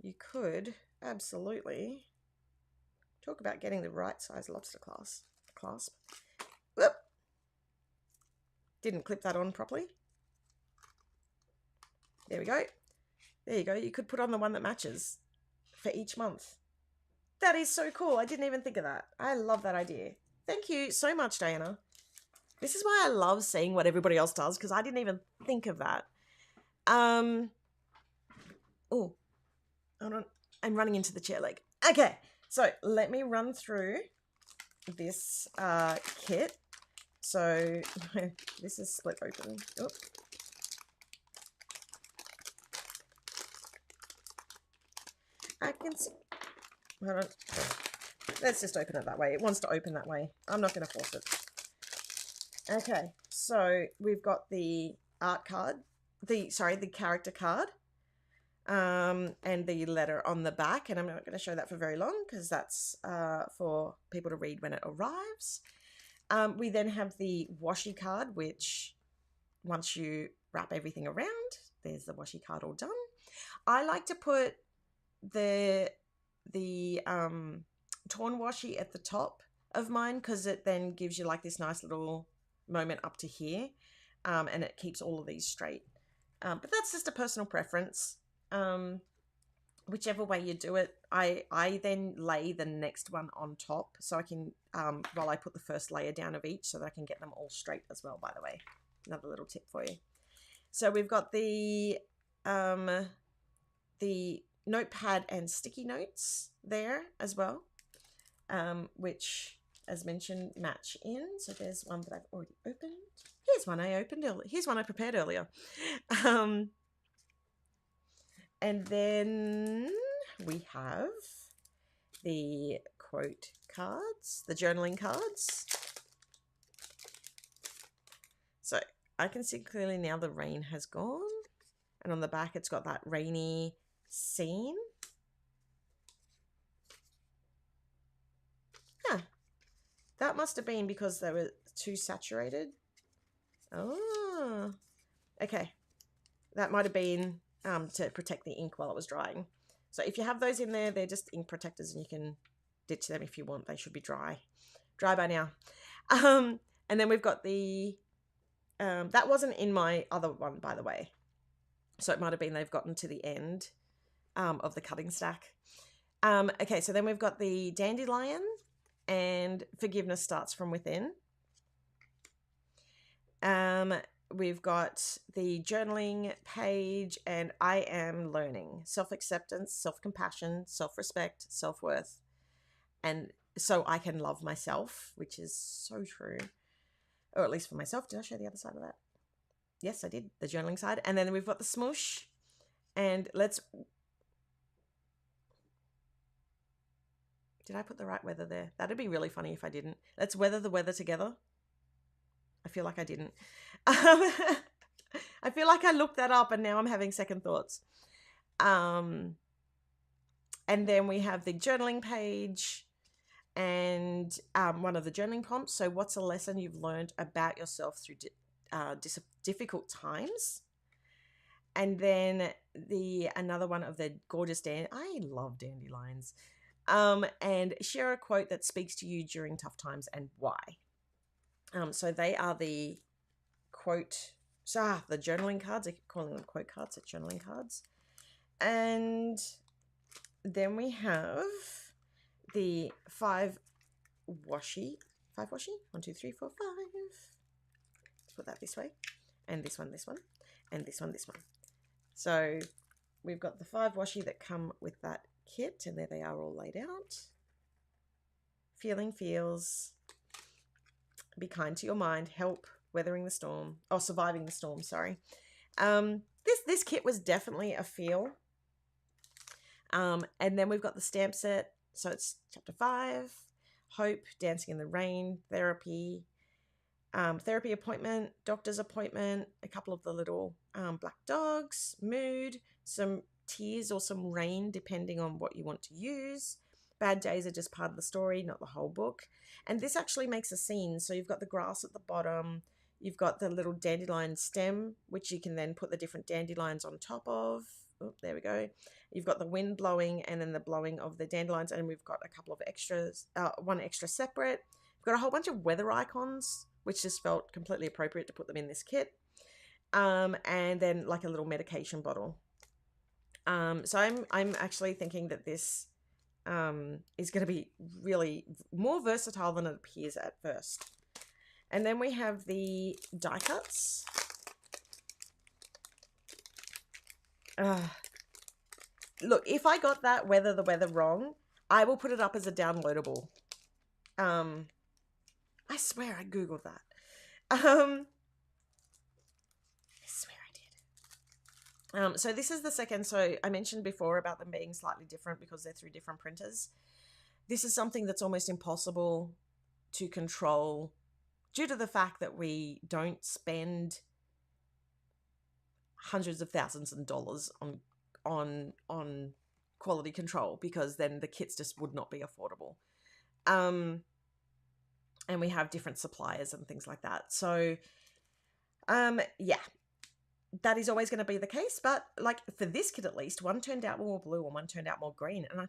you could absolutely talk about getting the right size lobster clasp. Whoop! Didn't clip that on properly. There we go. There you go. You could put on the one that matches for each month. That is so cool. I didn't even think of that. I love that idea. Thank you so much, Diana. This is why I love seeing what everybody else does, because I didn't even think of that. Oh, hold on. I'm running into the chair leg. Okay, so let me run through this kit. So this is split open. Oop. I can see. Hold on. Let's just open it that way. It wants to open that way. I'm not going to force it. Okay, so we've got the art card, the character card, and the letter on the back. And I'm not going to show that for very long because that's for people to read when it arrives. We then have the washi card, which once you wrap everything around, there's the washi card all done. I like to put the torn washi at the top of mine because it then gives you like this nice little moment up to here, and it keeps all of these straight. But that's just a personal preference. Whichever way you do it, I then lay the next one on top so I can, while I put the first layer down of each, so that I can get them all straight as well, by the way. Another little tip for you. So we've got the notepad and sticky notes there as well, which, as mentioned, match in. So there's one that I've already opened. Here's one I opened earlier. Here's one I prepared earlier. And then we have the quote cards, the journaling cards. So I can see clearly now the rain has gone. And on the back, it's got that rainy scene. Huh. That must have been because they were too saturated. Oh. Okay. That might have been to protect the ink while it was drying. So if you have those in there, they're just ink protectors and you can ditch them if you want. They should be dry. Dry by now. And then we've got the... that wasn't in my other one, by the way. So it might have been they've gotten to the end of the cutting stack. Okay, so then we've got the dandelion and forgiveness starts from within. We've got the journaling page and I am learning. Self-acceptance, self-compassion, self-respect, self-worth. And so I can love myself, which is so true. Or at least for myself. Did I show the other side of that? Yes, I did. The journaling side. And then we've got the smoosh. And let's... Did I put the right weather there? That'd be really funny if I didn't. Let's weather the weather together. I feel like I didn't. I feel like I looked that up and now I'm having second thoughts. And then we have the journaling page and one of the journaling prompts. So what's a lesson you've learned about yourself through difficult times? And then another one of the gorgeous I love dandelions. And share a quote that speaks to you during tough times and why. So they are the quote, the journaling cards. I keep calling them quote cards, it's journaling cards. And then we have the 5 washi. 1, 2, 3, 4, 5. Let's put that this way. And this one, and this one. So we've got the 5 washi that come with that kit, and there they are all laid out. Feeling feels, be kind to your mind, help, weathering the storm, surviving the storm, sorry. This kit was definitely a feel. And then we've got the stamp set. So it's chapter 5, hope, dancing in the rain, therapy, therapy appointment, doctor's appointment, a couple of the little black dogs, mood, some tears or some rain, depending on what you want to use. Bad days are just part of the story, not the whole book. And this actually makes a scene. So you've got the grass at the bottom. You've got the little dandelion stem, which you can then put the different dandelions on top of. Oh, there we go. You've got the wind blowing and then the blowing of the dandelions. And we've got a couple of extras, one extra separate. We've got a whole bunch of weather icons, which just felt completely appropriate to put them in this kit. And then like a little medication bottle. So I'm actually thinking that this is going to be really more versatile than it appears at first. And then we have the die cuts. Look, if I got that weather the weather wrong, I will put it up as a downloadable. I swear I Googled that. I swear I did. So this is the second. So I mentioned before about them being slightly different because they're through different printers. This is something that's almost impossible to control due to the fact that we don't spend hundreds of thousands of dollars on quality control, because then the kits just would not be affordable. And we have different suppliers and things like that. So, yeah, that is always going to be the case. But like for this kit, at least, one turned out more blue and one turned out more green. And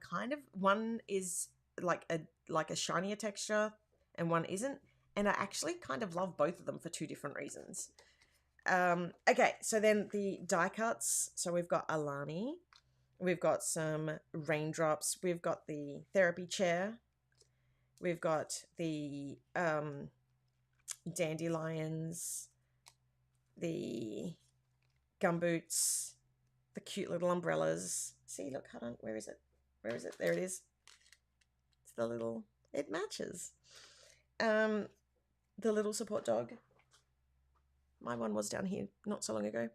one is like a shinier texture and one isn't. And I actually kind of love both of them for 2 different reasons. Okay, so then the die cuts. So we've got Alani. We've got some raindrops. We've got the therapy chair. We've got the dandelions, the gumboots, the cute little umbrellas. See, look, hold on. Where is it? Where is it? There it is. It's the little, it matches. The little support dog. My one was down here not so long ago.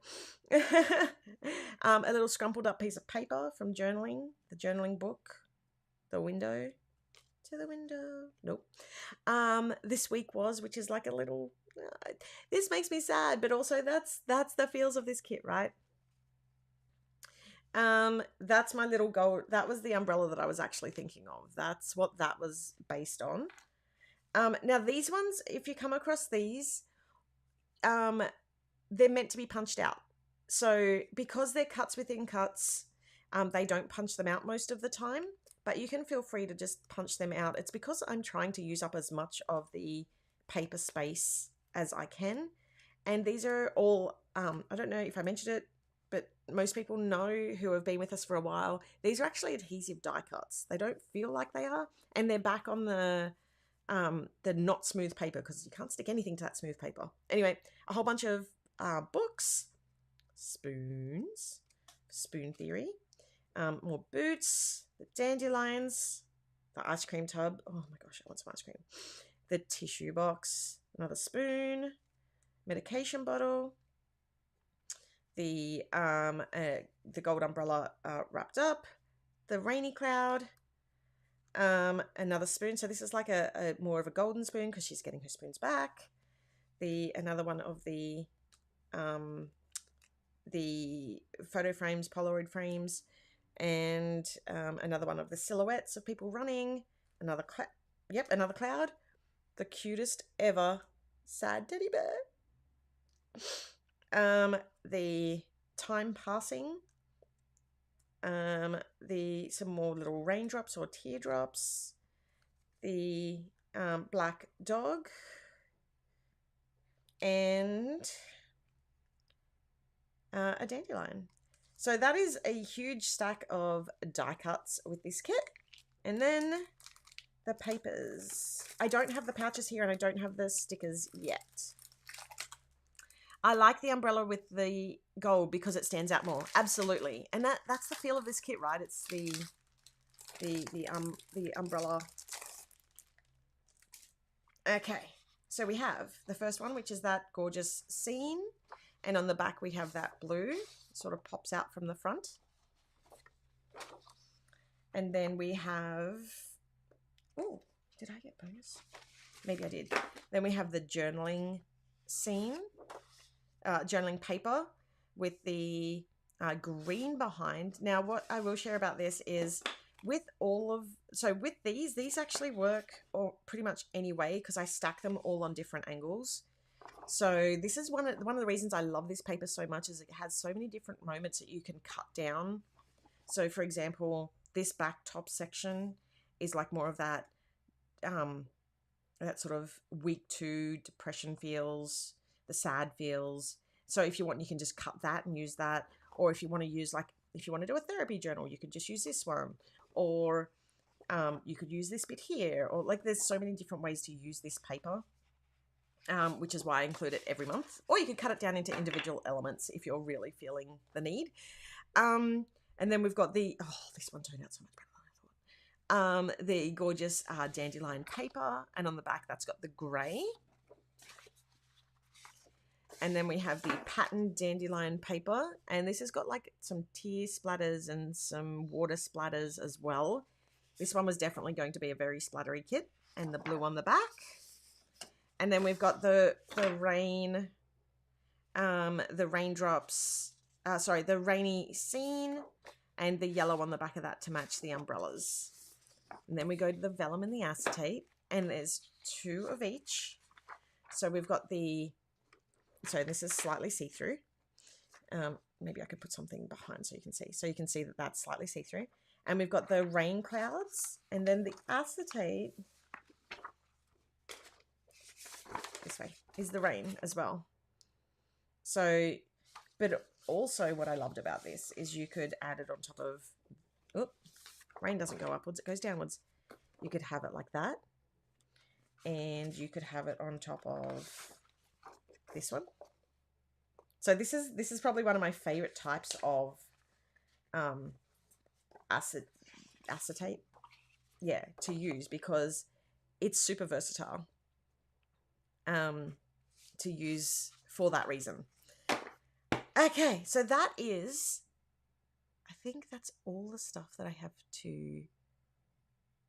A little scrumpled up piece of paper from journaling, the journaling book. the window to the window. Nope. This week was, which is like a little, this makes me sad, but also that's the feels of this kit, right? That's my little gold. That was the umbrella that I was actually thinking of. That's what that was based on. Now these ones, if you come across these, they're meant to be punched out. So because they're cuts within cuts, they don't punch them out most of the time, but you can feel free to just punch them out. It's because I'm trying to use up as much of the paper space as I can. And these are all, I don't know if I mentioned it, but most people know who have been with us for a while. These are actually adhesive die cuts. They don't feel like they are. And they're back on the not smooth paper because you can't stick anything to that smooth paper. Anyway, a whole bunch of books, spoons, spoon theory, more boots, the dandelions, the ice cream tub. Oh my gosh, I want some ice cream. The tissue box, another spoon, medication bottle, the gold umbrella wrapped up, the rainy cloud, another spoon. So this is like a more of a golden spoon because she's getting her spoons back. Another one of the photo frames, Polaroid frames, and another one of the silhouettes of people running. Another cloud. The cutest ever sad teddy bear. The time passing. Some more little raindrops or teardrops. The black dog. And a dandelion. So that is a huge stack of die cuts with this kit. And then the papers. I don't have the pouches here and I don't have the stickers yet. I like the umbrella with the gold because it stands out more. Absolutely. And that's the feel of this kit, right? It's the umbrella. Okay. So we have the first one, which is that gorgeous scene. And on the back, we have that blue. It sort of pops out from the front. And then we have... Oh, did I get bonus? Maybe I did. Then we have the journaling scene. Journaling paper with the green behind. Now, what I will share about this is with these actually work or pretty much any way because I stack them all on different angles. So this is one of the reasons I love this paper so much is it has so many different moments that you can cut down. So for example, this back top section is like more of that that sort of week 2 depression feels, the sad feels. So if you want, you can just cut that and use that. Or if you want to use if you want to do a therapy journal, you could just use this one. Or you could use this bit here. Or there's so many different ways to use this paper. Which is why I include it every month. Or you could cut it down into individual elements if you're really feeling the need. And then we've got this one turned out so much better than I thought. The gorgeous dandelion paper. And on the back, that's got the grey. And then we have the patterned dandelion paper. And this has got some tear splatters and some water splatters as well. This one was definitely going to be a very splattery kit. And the blue on the back. And then we've got the rain, the raindrops, the rainy scene, and the yellow on the back of that to match the umbrellas. And then we go to the vellum and the acetate, and there's 2 of each. So we've got this is slightly see-through. Maybe I could put something behind so you can see. So you can see that that's slightly see-through. And we've got the rain clouds, and then the acetate... this way is the rain as well. So, but also what I loved about this is you could add it on top of, rain doesn't go upwards, it goes downwards. You could have it like that. And you could have it on top of this one. So this is probably one of my favorite types of acetate. Yeah, to use because it's super versatile. To use for that reason. Okay, so that is, I think that's all the stuff that I have to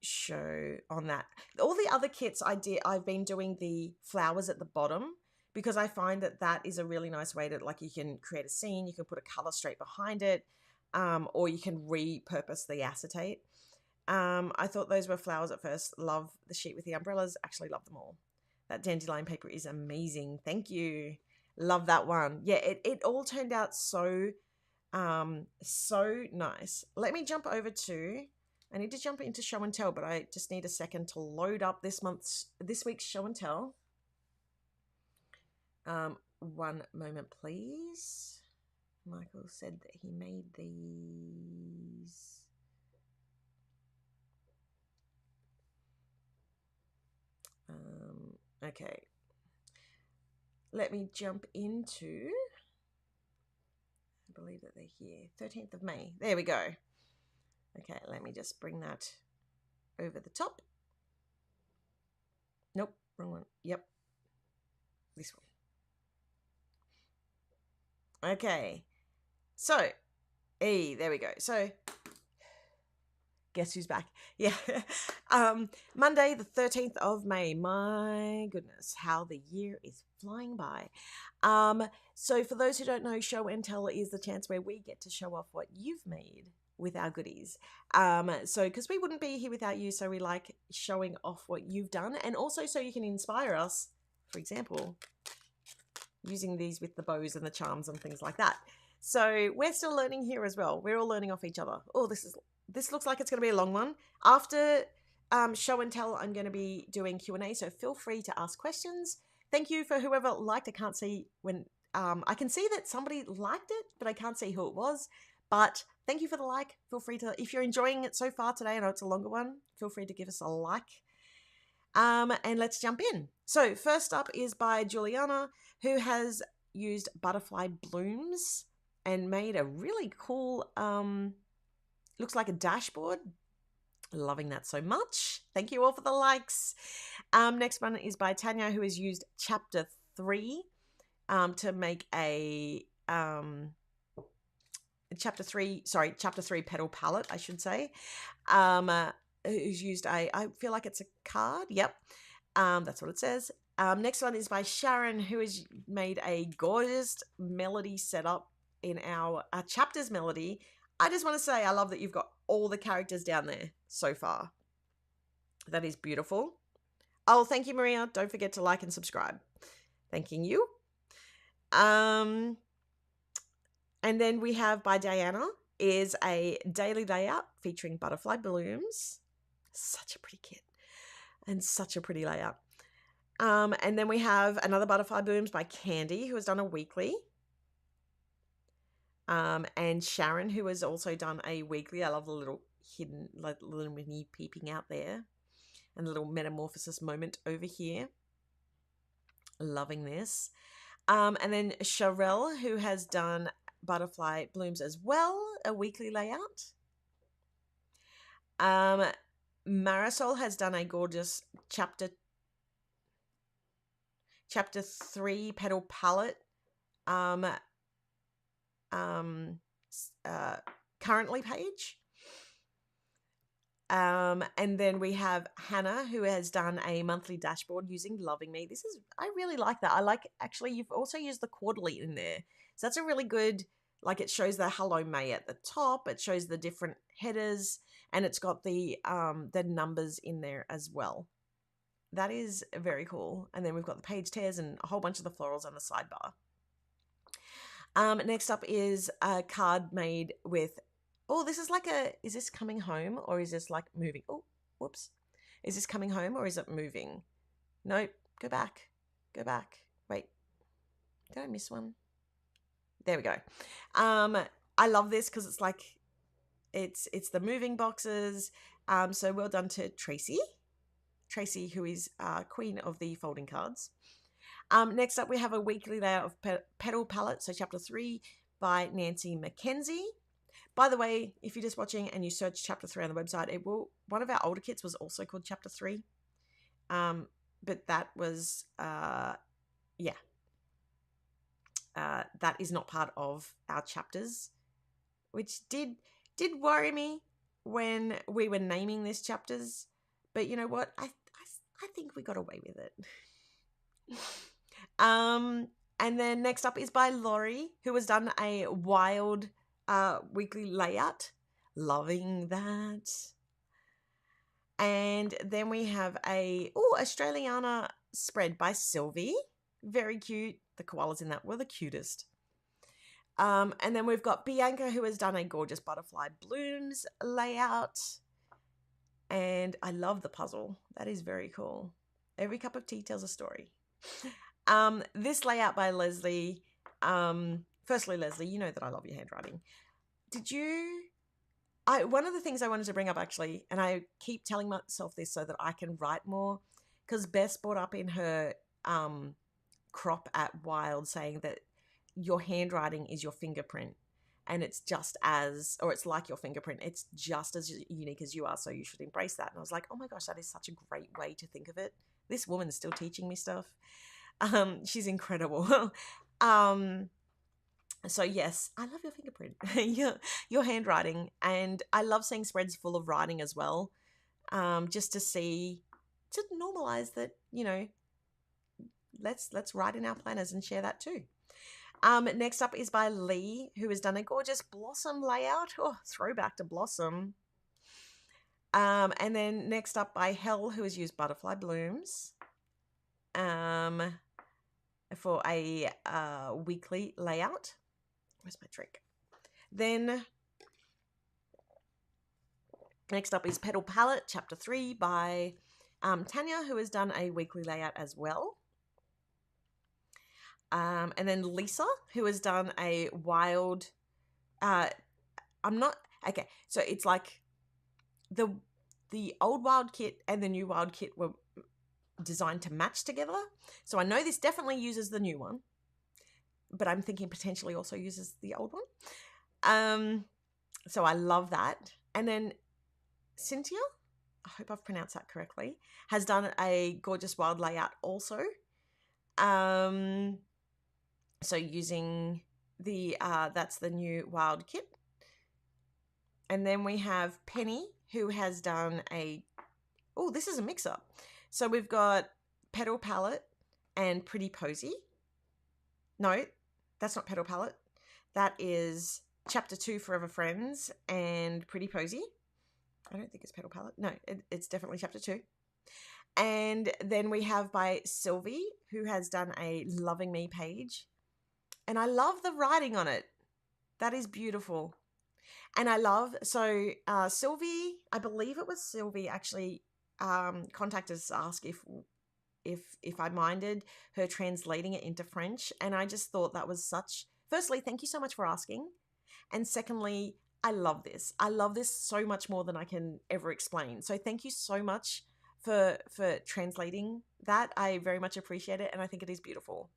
show on that. All the other kits I've been doing the flowers at the bottom because I find that is a really nice way to, like, you can create a scene, you can put a color straight behind it, or you can repurpose the acetate. I thought those were flowers at first. Love the sheet with the umbrellas. Actually love them all. That dandelion paper is amazing. Thank you. Love that one. Yeah, it all turned out so nice. Let me jump over to, I need to jump into show and tell, but I just need a second to load up this week's show and tell. One moment, please. Michael said that he made these. Okay. Let me jump into, I believe that they're here. 13th of May. There we go. Okay, let me just bring that over the top. Nope, wrong one. Yep. This one. Okay. So, there we go. So, guess who's back? Yeah. Monday, the 13th of May. My goodness, how the year is flying by. So for those who don't know, show and tell is the chance where we get to show off what you've made with our goodies. So because we wouldn't be here without you, so we like showing off what you've done, and also so you can inspire us, for example, using these with the bows and the charms and things like that. So we're still learning here as well. We're all learning off each other. Oh, this looks like it's going to be a long one. After show and tell, I'm going to be doing Q&A, so feel free to ask questions. Thank you for whoever liked. I can't see when, I can see that somebody liked it, but I can't see who it was. But thank you for the like. Feel free to, if you're enjoying it so far today, I know it's a longer one, feel free to give us a like. And let's jump in. So first up is by Juliana, who has used butterfly blooms and made a really cool, looks like a dashboard. Loving that so much. Thank you all for the likes. Next one is by Tanya, who has used chapter 3 to make a chapter 3 petal palette, I should say. Who's used I feel like it's a card. Yep. That's what it says. Next one is by Sharon, who has made a gorgeous melody setup in our chapters melody. I just want to say I love that you've got all the characters down there so far. That is beautiful. Oh, thank you, Maria. Don't forget to like and subscribe. Thanking you. And then we have by Diana is a daily layout featuring butterfly blooms. Such a pretty kit and such a pretty layout. And then we have another butterfly blooms by Candy, who has done a weekly. And Sharon, who has also done a weekly. I love the little hidden, like little mini peeping out there, and the little metamorphosis moment over here. Loving this. And then Sharelle, who has done butterfly blooms as well, a weekly layout. Marisol has done a gorgeous chapter 3 petal palette. Currently page. And then we have Hannah, who has done a monthly dashboard using Loving Me. I really like that. I like, actually, you've also used the quarterly in there. So that's a really good, like, it shows the Hello May at the top. It shows the different headers, and it's got the numbers in there as well. That is very cool. And then we've got the page tears and a whole bunch of the florals on the sidebar. Next up is a card made with, this is like is this coming home or is this like moving? Oh, whoops. Is this coming home or is it moving? Nope. Go back. Wait, did I miss one? There we go. I love this because it's like, it's the moving boxes. So well done to Tracy, who is queen of the folding cards. Next up, we have a weekly layout of petal palette, so chapter 3 by Nancy Mackenzie. By the way, if you're just watching and you search chapter 3 on the website, one of our older kits was also called chapter 3. But that was, that is not part of our chapters, which did worry me when we were naming these chapters. But you know what? I think we got away with it. And then next up is by Laurie, who has done a wild weekly layout. Loving that. And then we have a Australiana spread by Sylvie. Very cute. The koalas in that were the cutest. And then we've got Bianca, who has done a gorgeous butterfly blooms layout. And I love the puzzle. That is very cool. Every cup of tea tells a story. This layout by Leslie. Firstly, Leslie, you know that I love your handwriting. One of the things I wanted to bring up actually, and I keep telling myself this so that I can write more, because Bess brought up in her crop at Wild saying that your handwriting is your fingerprint, and it's like your fingerprint. It's just as unique as you are, so you should embrace that. And I was like, oh my gosh, that is such a great way to think of it. This woman's still teaching me stuff. She's incredible. So yes, I love your fingerprint, your handwriting, and I love seeing spreads full of writing as well. Just to normalize that, let's write in our planners and share that too. Next up is by Lee, who has done a gorgeous blossom layout. Oh, throwback to Blossom. And then next up by Hel, who has used butterfly blooms. For a weekly layout. Where's my trick? Then next up is Petal Palette, Chapter 3 by Tanya, who has done a weekly layout as well. And then Lisa, who has done a wild... Okay, so it's like the old wild kit and the new wild kit were designed to match together. So I know this definitely uses the new one, but I'm thinking potentially also uses the old one. So I love that. And then Cynthia, I hope I've pronounced that correctly, has done a gorgeous wild layout also. So using that's the new wild kit. And then we have Penny, who has done this is a mix-up. So we've got Petal Palette and Pretty Posy. No, that's not Petal Palette. That is Chapter 2, Forever Friends, and Pretty Posy. I don't think it's Petal Palette. No, it's definitely Chapter 2. And then we have by Sylvie, who has done a Loving Me page. And I love the writing on it. That is beautiful. And I love, Sylvie, I believe it was Sylvie actually contacted us to ask if I minded her translating it into French. And I just thought that was firstly, thank you so much for asking. And secondly, I love this. I love this so much more than I can ever explain. So thank you so much for translating that. I very much appreciate it. And I think it is beautiful.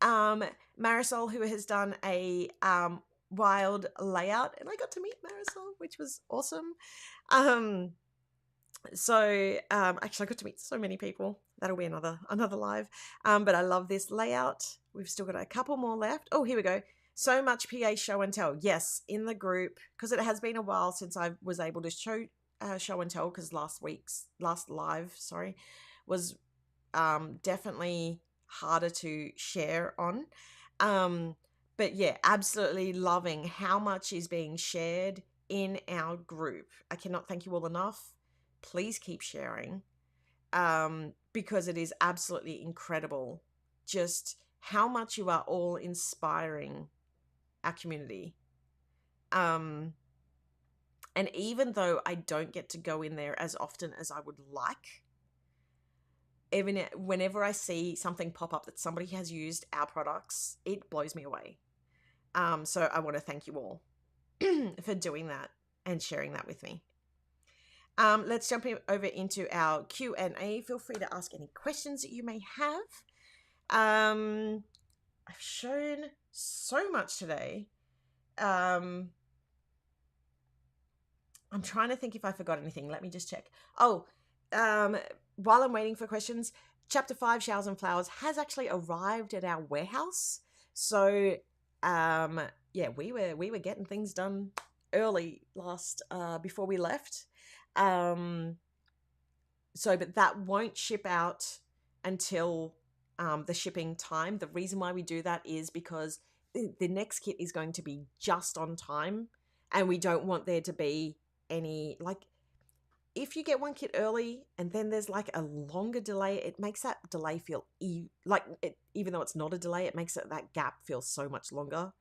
Marisol, who has done a wild layout, and I got to meet Marisol, which was awesome. Actually I got to meet so many people. That'll be another live. But I love this layout. We've still got a couple more left. Oh, here we go. So much PA show and tell. Yes, in the group, because it has been a while since I was able to show and tell, because last live, was definitely harder to share on. But yeah, absolutely loving how much is being shared in our group. I cannot thank you all enough. Please keep sharing, because it is absolutely incredible just how much you are all inspiring our community. And even though I don't get to go in there as often as I would like, even whenever I see something pop up that somebody has used our products, it blows me away. So I want to thank you all for doing that and sharing that with me. Let's jump over into our Q&A. Feel free to ask any questions that you may have. I've shown so much today. I'm trying to think if I forgot anything. Let me just check. While I'm waiting for questions, Chapter 5, Showers and Flowers, has actually arrived at our warehouse. So, we were getting things done early before we left. but that won't ship out until the shipping time. The reason why we do that is because the next kit is going to be just on time, and we don't want there to be any, like, if you get one kit early and then there's like a longer delay, it makes that delay feel even though it's not a delay, it makes that gap feel so much longer.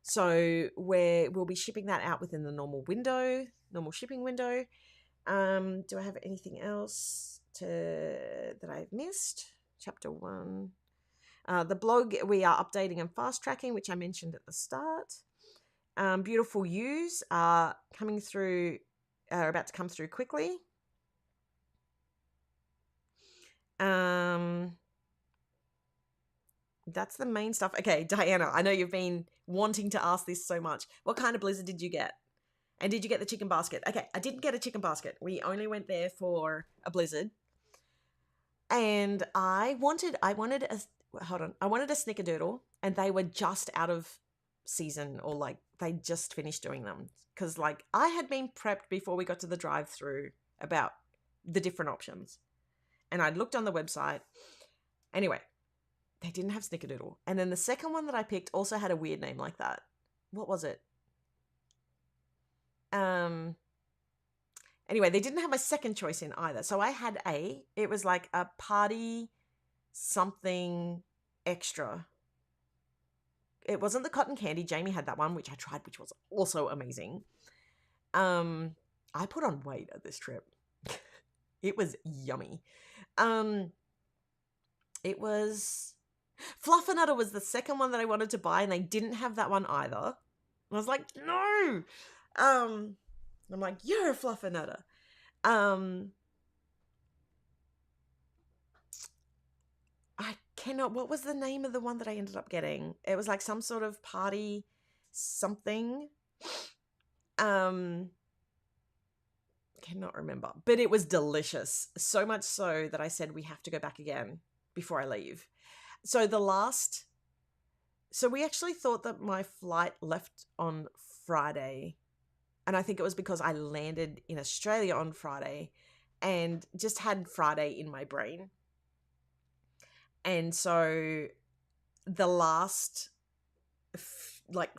So we'll be shipping that out within the normal shipping window. Do I have anything else that I've missed? Chapter 1. The blog, we are updating and fast tracking, which I mentioned at the start. Beautiful Yous are about to come through quickly. That's the main stuff. Okay, Diana, I know you've been wanting to ask this so much. What kind of blizzard did you get? And did you get the chicken basket? Okay, I didn't get a chicken basket. We only went there for a blizzard. And I wanted a snickerdoodle, and they were just out of season, or like they just finished doing them. Because like I had been prepped before we got to the drive-through about the different options. And I'd looked on the website. Anyway, they didn't have snickerdoodle. And then the second one that I picked also had a weird name like that. What was it? Anyway, they didn't have my second choice in either. So I had it was like a party something extra. It wasn't the cotton candy. Jamie had that one, which I tried, which was also amazing. I put on weight at this trip. It was yummy. It was Fluffernutter was the second one that I wanted to buy, and they didn't have that one either. And I was like, no. I'm like, you're a Fluffernutter. I cannot. What was the name of the one that I ended up getting? It was like some sort of party something. Cannot remember, but it was delicious. So much so that I said we have to go back again before I leave. So we actually thought that my flight left on Friday, and I think it was because I landed in Australia on Friday and just had Friday in my brain. And so the last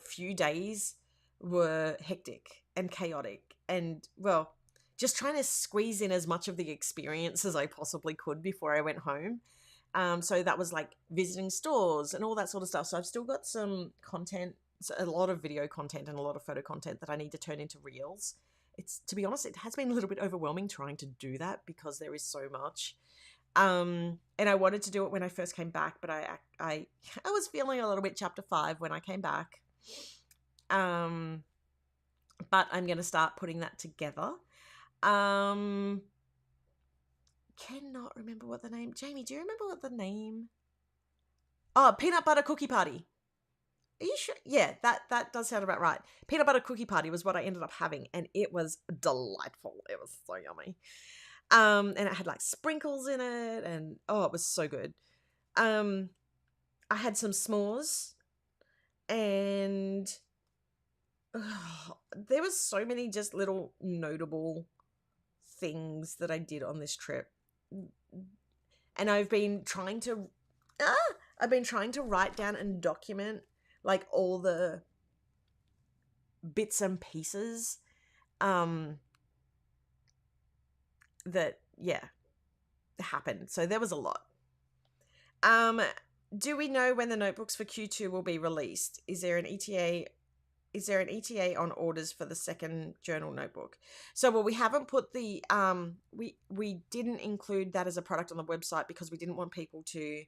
few days were hectic and chaotic, and well, just trying to squeeze in as much of the experience as I possibly could before I went home. So that was like visiting stores and all that sort of stuff. So I've still got some content, a lot of video content and a lot of photo content that I need to turn into reels. To be honest, it has been a little bit overwhelming trying to do that because there is so much. And I wanted to do it when I first came back, but I was feeling a little bit chapter 5 when I came back. But I'm going to start putting that together. Cannot remember what the name. Jamie, do you remember what the name? Oh, Peanut Butter Cookie Party. Are you sure? Yeah, that does sound about right. Peanut Butter Cookie Party was what I ended up having, and it was delightful. It was so yummy. And it had like sprinkles in it, and it was so good. I had some s'mores, and there was so many just little notable things that I did on this trip. And I've been trying to write down and document like all the bits and pieces that happened. So there was a lot. Do we know when the notebooks for Q2 will be released? Is there an ETA on orders for the second journal notebook? So, well, we haven't put the we didn't include that as a product on the website because we didn't want people to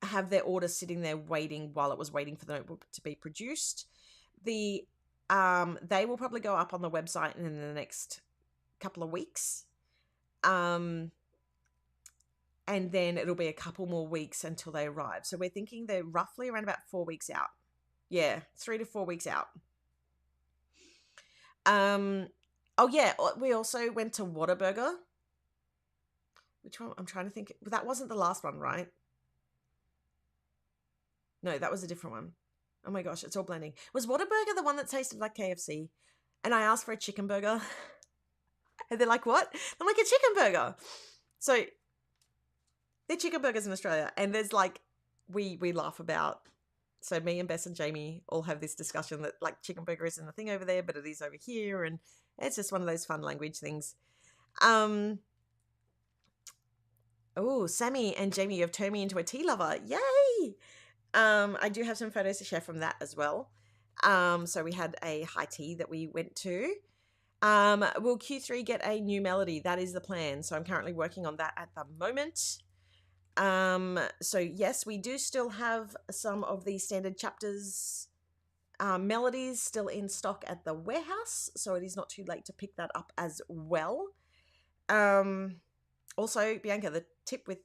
have their order sitting there waiting while it was waiting for the notebook to be produced. They will probably go up on the website in the next couple of weeks. And then it'll be a couple more weeks until they arrive. So we're thinking they're roughly around about 4 weeks out. Yeah, 3 to 4 weeks out. We also went to Whataburger. Which one? I'm trying to think. That wasn't the last one, right? No, that was a different one. Oh my gosh, it's all blending. Was Whataburger the one that tasted like KFC? And I asked for a chicken burger. And they're like, what? I'm like, a chicken burger. So they're chicken burgers in Australia, and there's like we laugh about. So me and Bess and Jamie all have this discussion that like chicken burger isn't a thing over there, but it is over here, and it's just one of those fun language things. Oh, Sami and Jamie, you've turned me into a tea lover. Yay! I do have some photos to share from that as well. So we had a high tea that we went to. Will Q3 get a new melody? That is the plan. So I'm currently working on that at the moment. So yes, we do still have some of the standard chapters melodies still in stock at the warehouse, so it is not too late to pick that up as well. Also, Bianca, the tip with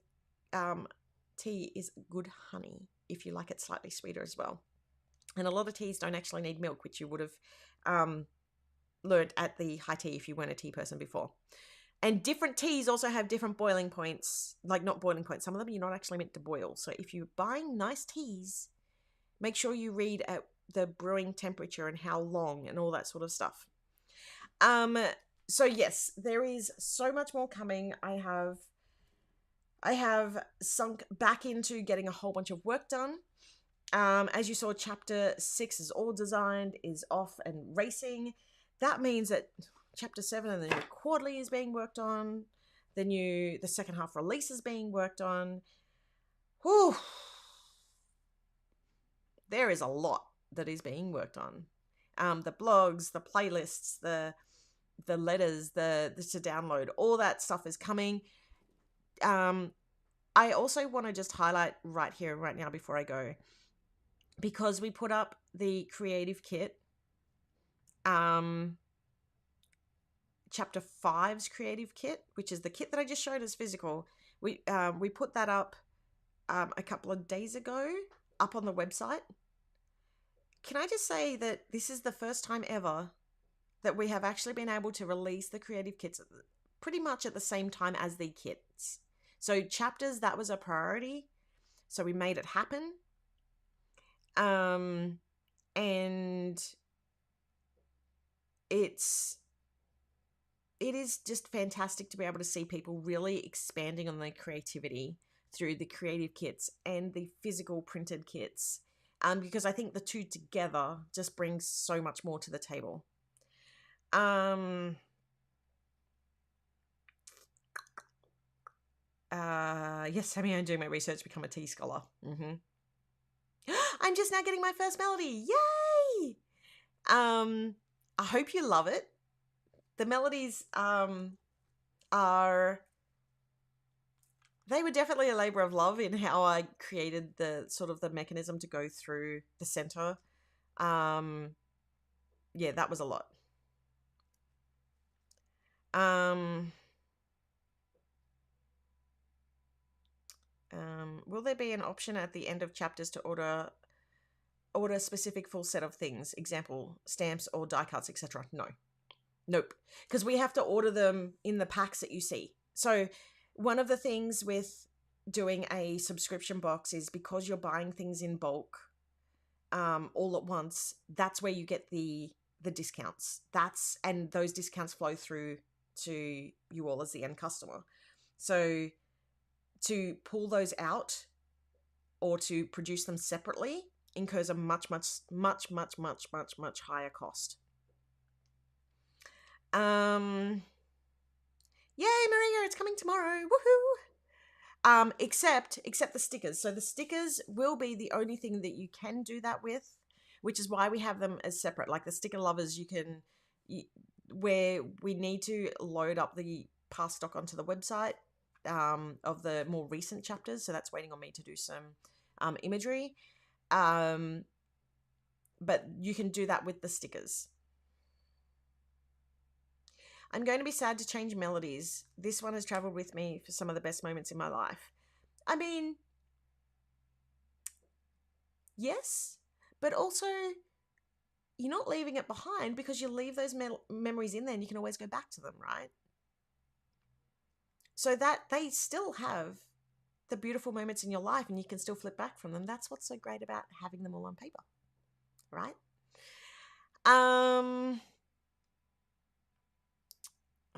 tea is good honey if you like it slightly sweeter as well. And a lot of teas don't actually need milk, which you would have learned at the high tea if you weren't a tea person before. And different teas also have different boiling points, like not boiling points. Some of them you're not actually meant to boil. So if you're buying nice teas, make sure you read at the brewing temperature and how long and all that sort of stuff. So yes, there is so much more coming. I have sunk back into getting a whole bunch of work done. As you saw, chapter 6 is all designed, is off and racing. That means that chapter 7 and the new quarterly is being worked on. The second half release is being worked on. Whew. There is a lot that is being worked on. The blogs, the playlists, the letters, the to download, all that stuff is coming. I also want to just highlight right here, right now, before I go, because we put up the creative kit, chapter 5's creative kit, which is the kit that I just showed as physical. We put that up a couple of days ago up on the website. Can I just say that this is the first time ever that we have actually been able to release the creative kits pretty much at the same time as the kits. So chapters, that was a priority. So we made it happen. And it is just fantastic to be able to see people really expanding on their creativity through the creative kits and the physical printed kits. Because I think the two together just brings so much more to the table. Yes, Sami, I'm doing my research to become a tea scholar. I'm just now getting my first melody. Yay! I hope you love it. The melodies they were definitely a labor of love in how I created the sort of the mechanism to go through the center. Yeah, that was a lot. Will there be an option at the end of chapters to order a specific full set of things? Example, stamps or die cuts, etc. No. Nope. Because we have to order them in the packs that you see. So one of the things with doing a subscription box is because you're buying things in bulk all at once, that's where you get the discounts. And those discounts flow through to you all as the end customer. So to pull those out or to produce them separately incurs a much higher cost. Yay, Maria, it's coming tomorrow. Woohoo! Except the stickers. So the stickers will be the only thing that you can do that with, which is why we have them as separate. Like the sticker lovers, where we need to load up the past stock onto the website of the more recent chapters. So that's waiting on me to do some imagery. But you can do that with the stickers. I'm going to be sad to change melodies. This one has traveled with me for some of the best moments in my life. I mean, yes, but also you're not leaving it behind because you leave those memories in there and you can always go back to them, right? So that they still have the beautiful moments in your life and you can still flip back from them. That's what's so great about having them all on paper, right?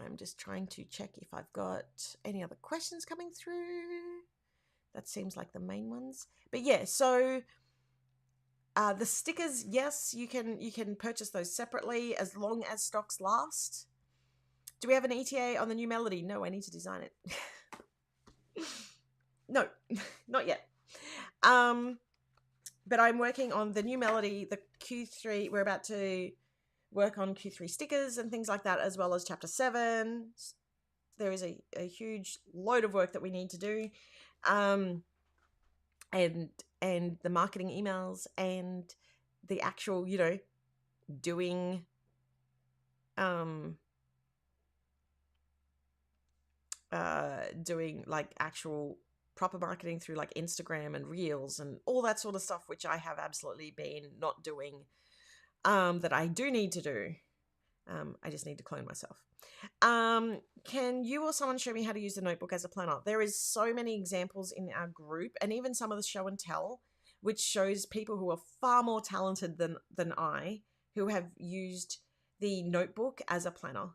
I'm just trying to check if I've got any other questions coming through. That seems like the main ones. But yeah, so the stickers, yes, you can purchase those separately as long as stocks last. Do we have an ETA on the new melody? No, I need to design it. No, not yet. But I'm working on the new melody, the Q3. We're about to work on Q3 stickers and things like that, as well as Chapter 7. There is a huge load of work that we need to do. And the marketing emails and the actual, doing doing like actual proper marketing through like Instagram and Reels and all that sort of stuff, which I have absolutely been not doing, that I do need to do. I just need to clone myself. Can you or someone show me how to use the notebook as a planner? There is so many examples in our group, and even some of the show and tell, which shows people who are far more talented than I, who have used the notebook as a planner.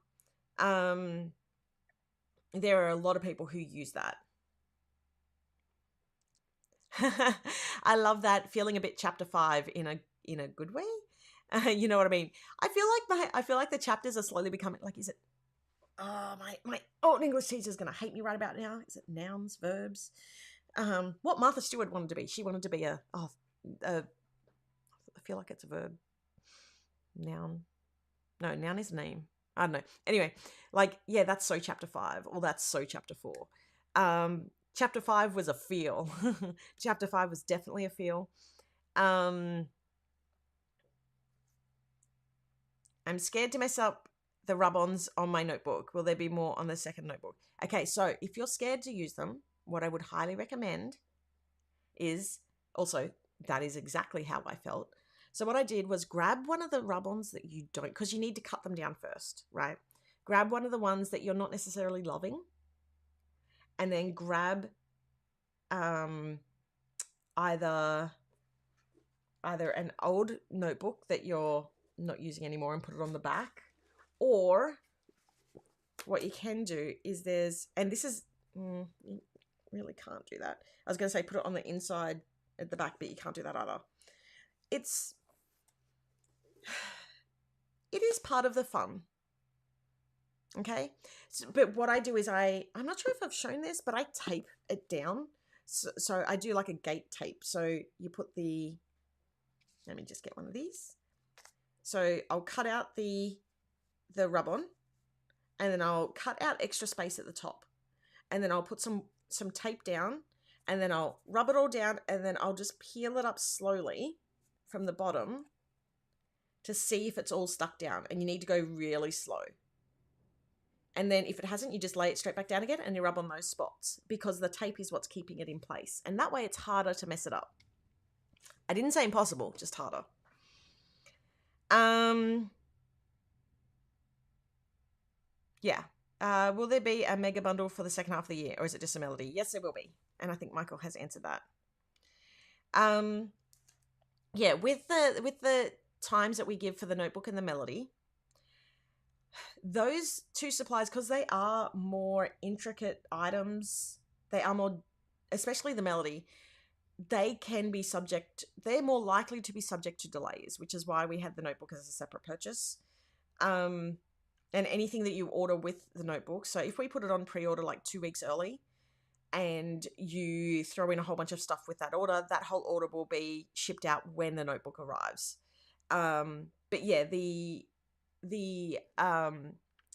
There are a lot of people who use that. I love that, feeling a bit chapter 5 in a good way. You know what I mean? I feel like the chapters are slowly becoming like, is it? Oh, my old English teacher's gonna hate me right about now. Is it nouns, verbs? What Martha Stewart wanted to be? She wanted to be I feel like it's a verb. Noun. No, noun is name. I don't know. Anyway, like, yeah, that's so chapter 5, or that's so chapter 4. Chapter 5 was a feel. Chapter 5 was definitely a feel. I'm scared to mess up the rub-ons on my notebook. Will there be more on the second notebook? Okay, so if you're scared to use them, what I would highly recommend is, also, that is exactly how I felt. So what I did was grab one of the rub-ons that you don't, because you need to cut them down first, right? Grab one of the ones that you're not necessarily loving, and then grab either an old notebook that you're not using anymore and put it on the back, or what you can do is you really can't do that. I was going to say put it on the inside at the back, but you can't do that either. It is part of the fun. Okay, but what I do is I'm not sure if I've shown this, but I tape it down. So I do like a gate tape. So you put let me just get one of these. So I'll cut out the rub-on, and then I'll cut out extra space at the top, and then I'll put some tape down, and then I'll rub it all down, and then I'll just peel it up slowly from the bottom to see if it's all stuck down, and you need to go really slow. And then if it hasn't, you just lay it straight back down again and you rub on those spots, because the tape is what's keeping it in place. And that way it's harder to mess it up. I didn't say impossible, just harder. Yeah. Will there be a mega bundle for the second half of the year, or is it just a melody? Yes, there will be. And I think Michael has answered that. Yeah, with the times that we give for the notebook and the melody, those two supplies, because they are more intricate items, they are more, especially the melody, they're more likely to be subject to delays, which is why we had the notebook as a separate purchase. And anything that you order with the notebook, so if we put it on pre-order like 2 weeks early and you throw in a whole bunch of stuff with that order, that whole order will be shipped out when the notebook arrives. But yeah, the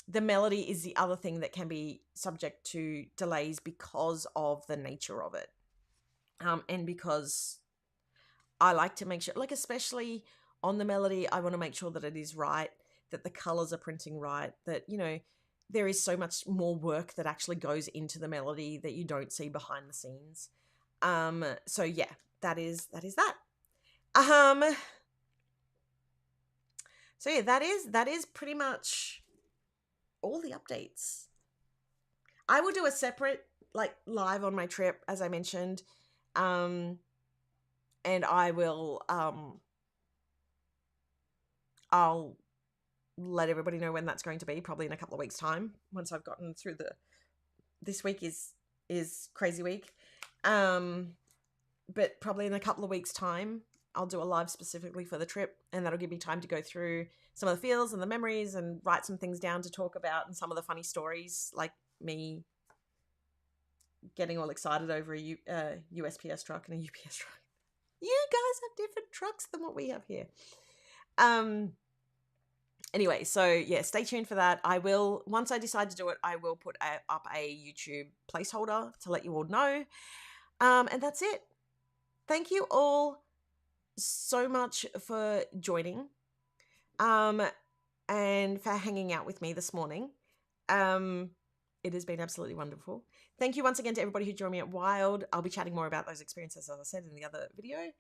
melody is the other thing that can be subject to delays because of the nature of it. And because I like to make sure, like especially on the melody, I want to make sure that it is right, that the colors are printing right, that, there is so much more work that actually goes into the melody that you don't see behind the scenes. So yeah, that is that. So yeah, that is pretty much all the updates. I will do a separate live on my trip, as I mentioned. And I will I'll let everybody know when that's going to be, probably in a couple of weeks' time, once I've gotten through this week is crazy week. But probably in a couple of weeks' time, I'll do a live specifically for the trip, and that'll give me time to go through some of the feels and the memories and write some things down to talk about, and some of the funny stories, like me getting all excited over a USPS truck and a UPS truck. You guys have different trucks than what we have here. Anyway, so yeah, stay tuned for that. I will, once I decide to do it, I will put up a YouTube placeholder to let you all know. And that's it. Thank you all so much for joining, and for hanging out with me this morning. It has been absolutely wonderful. Thank you once again to everybody who joined me at Wild. I'll be chatting more about those experiences, as I said in the other video.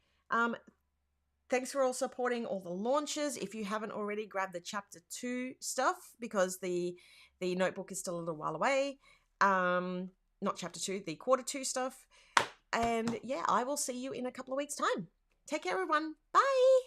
Thanks for all supporting all the launches. If you haven't already, grab the chapter 2 stuff, because the notebook is still a little while away. Not chapter 2, the quarter 2 stuff. And yeah, I will see you in a couple of weeks' time. Take care, everyone. Bye.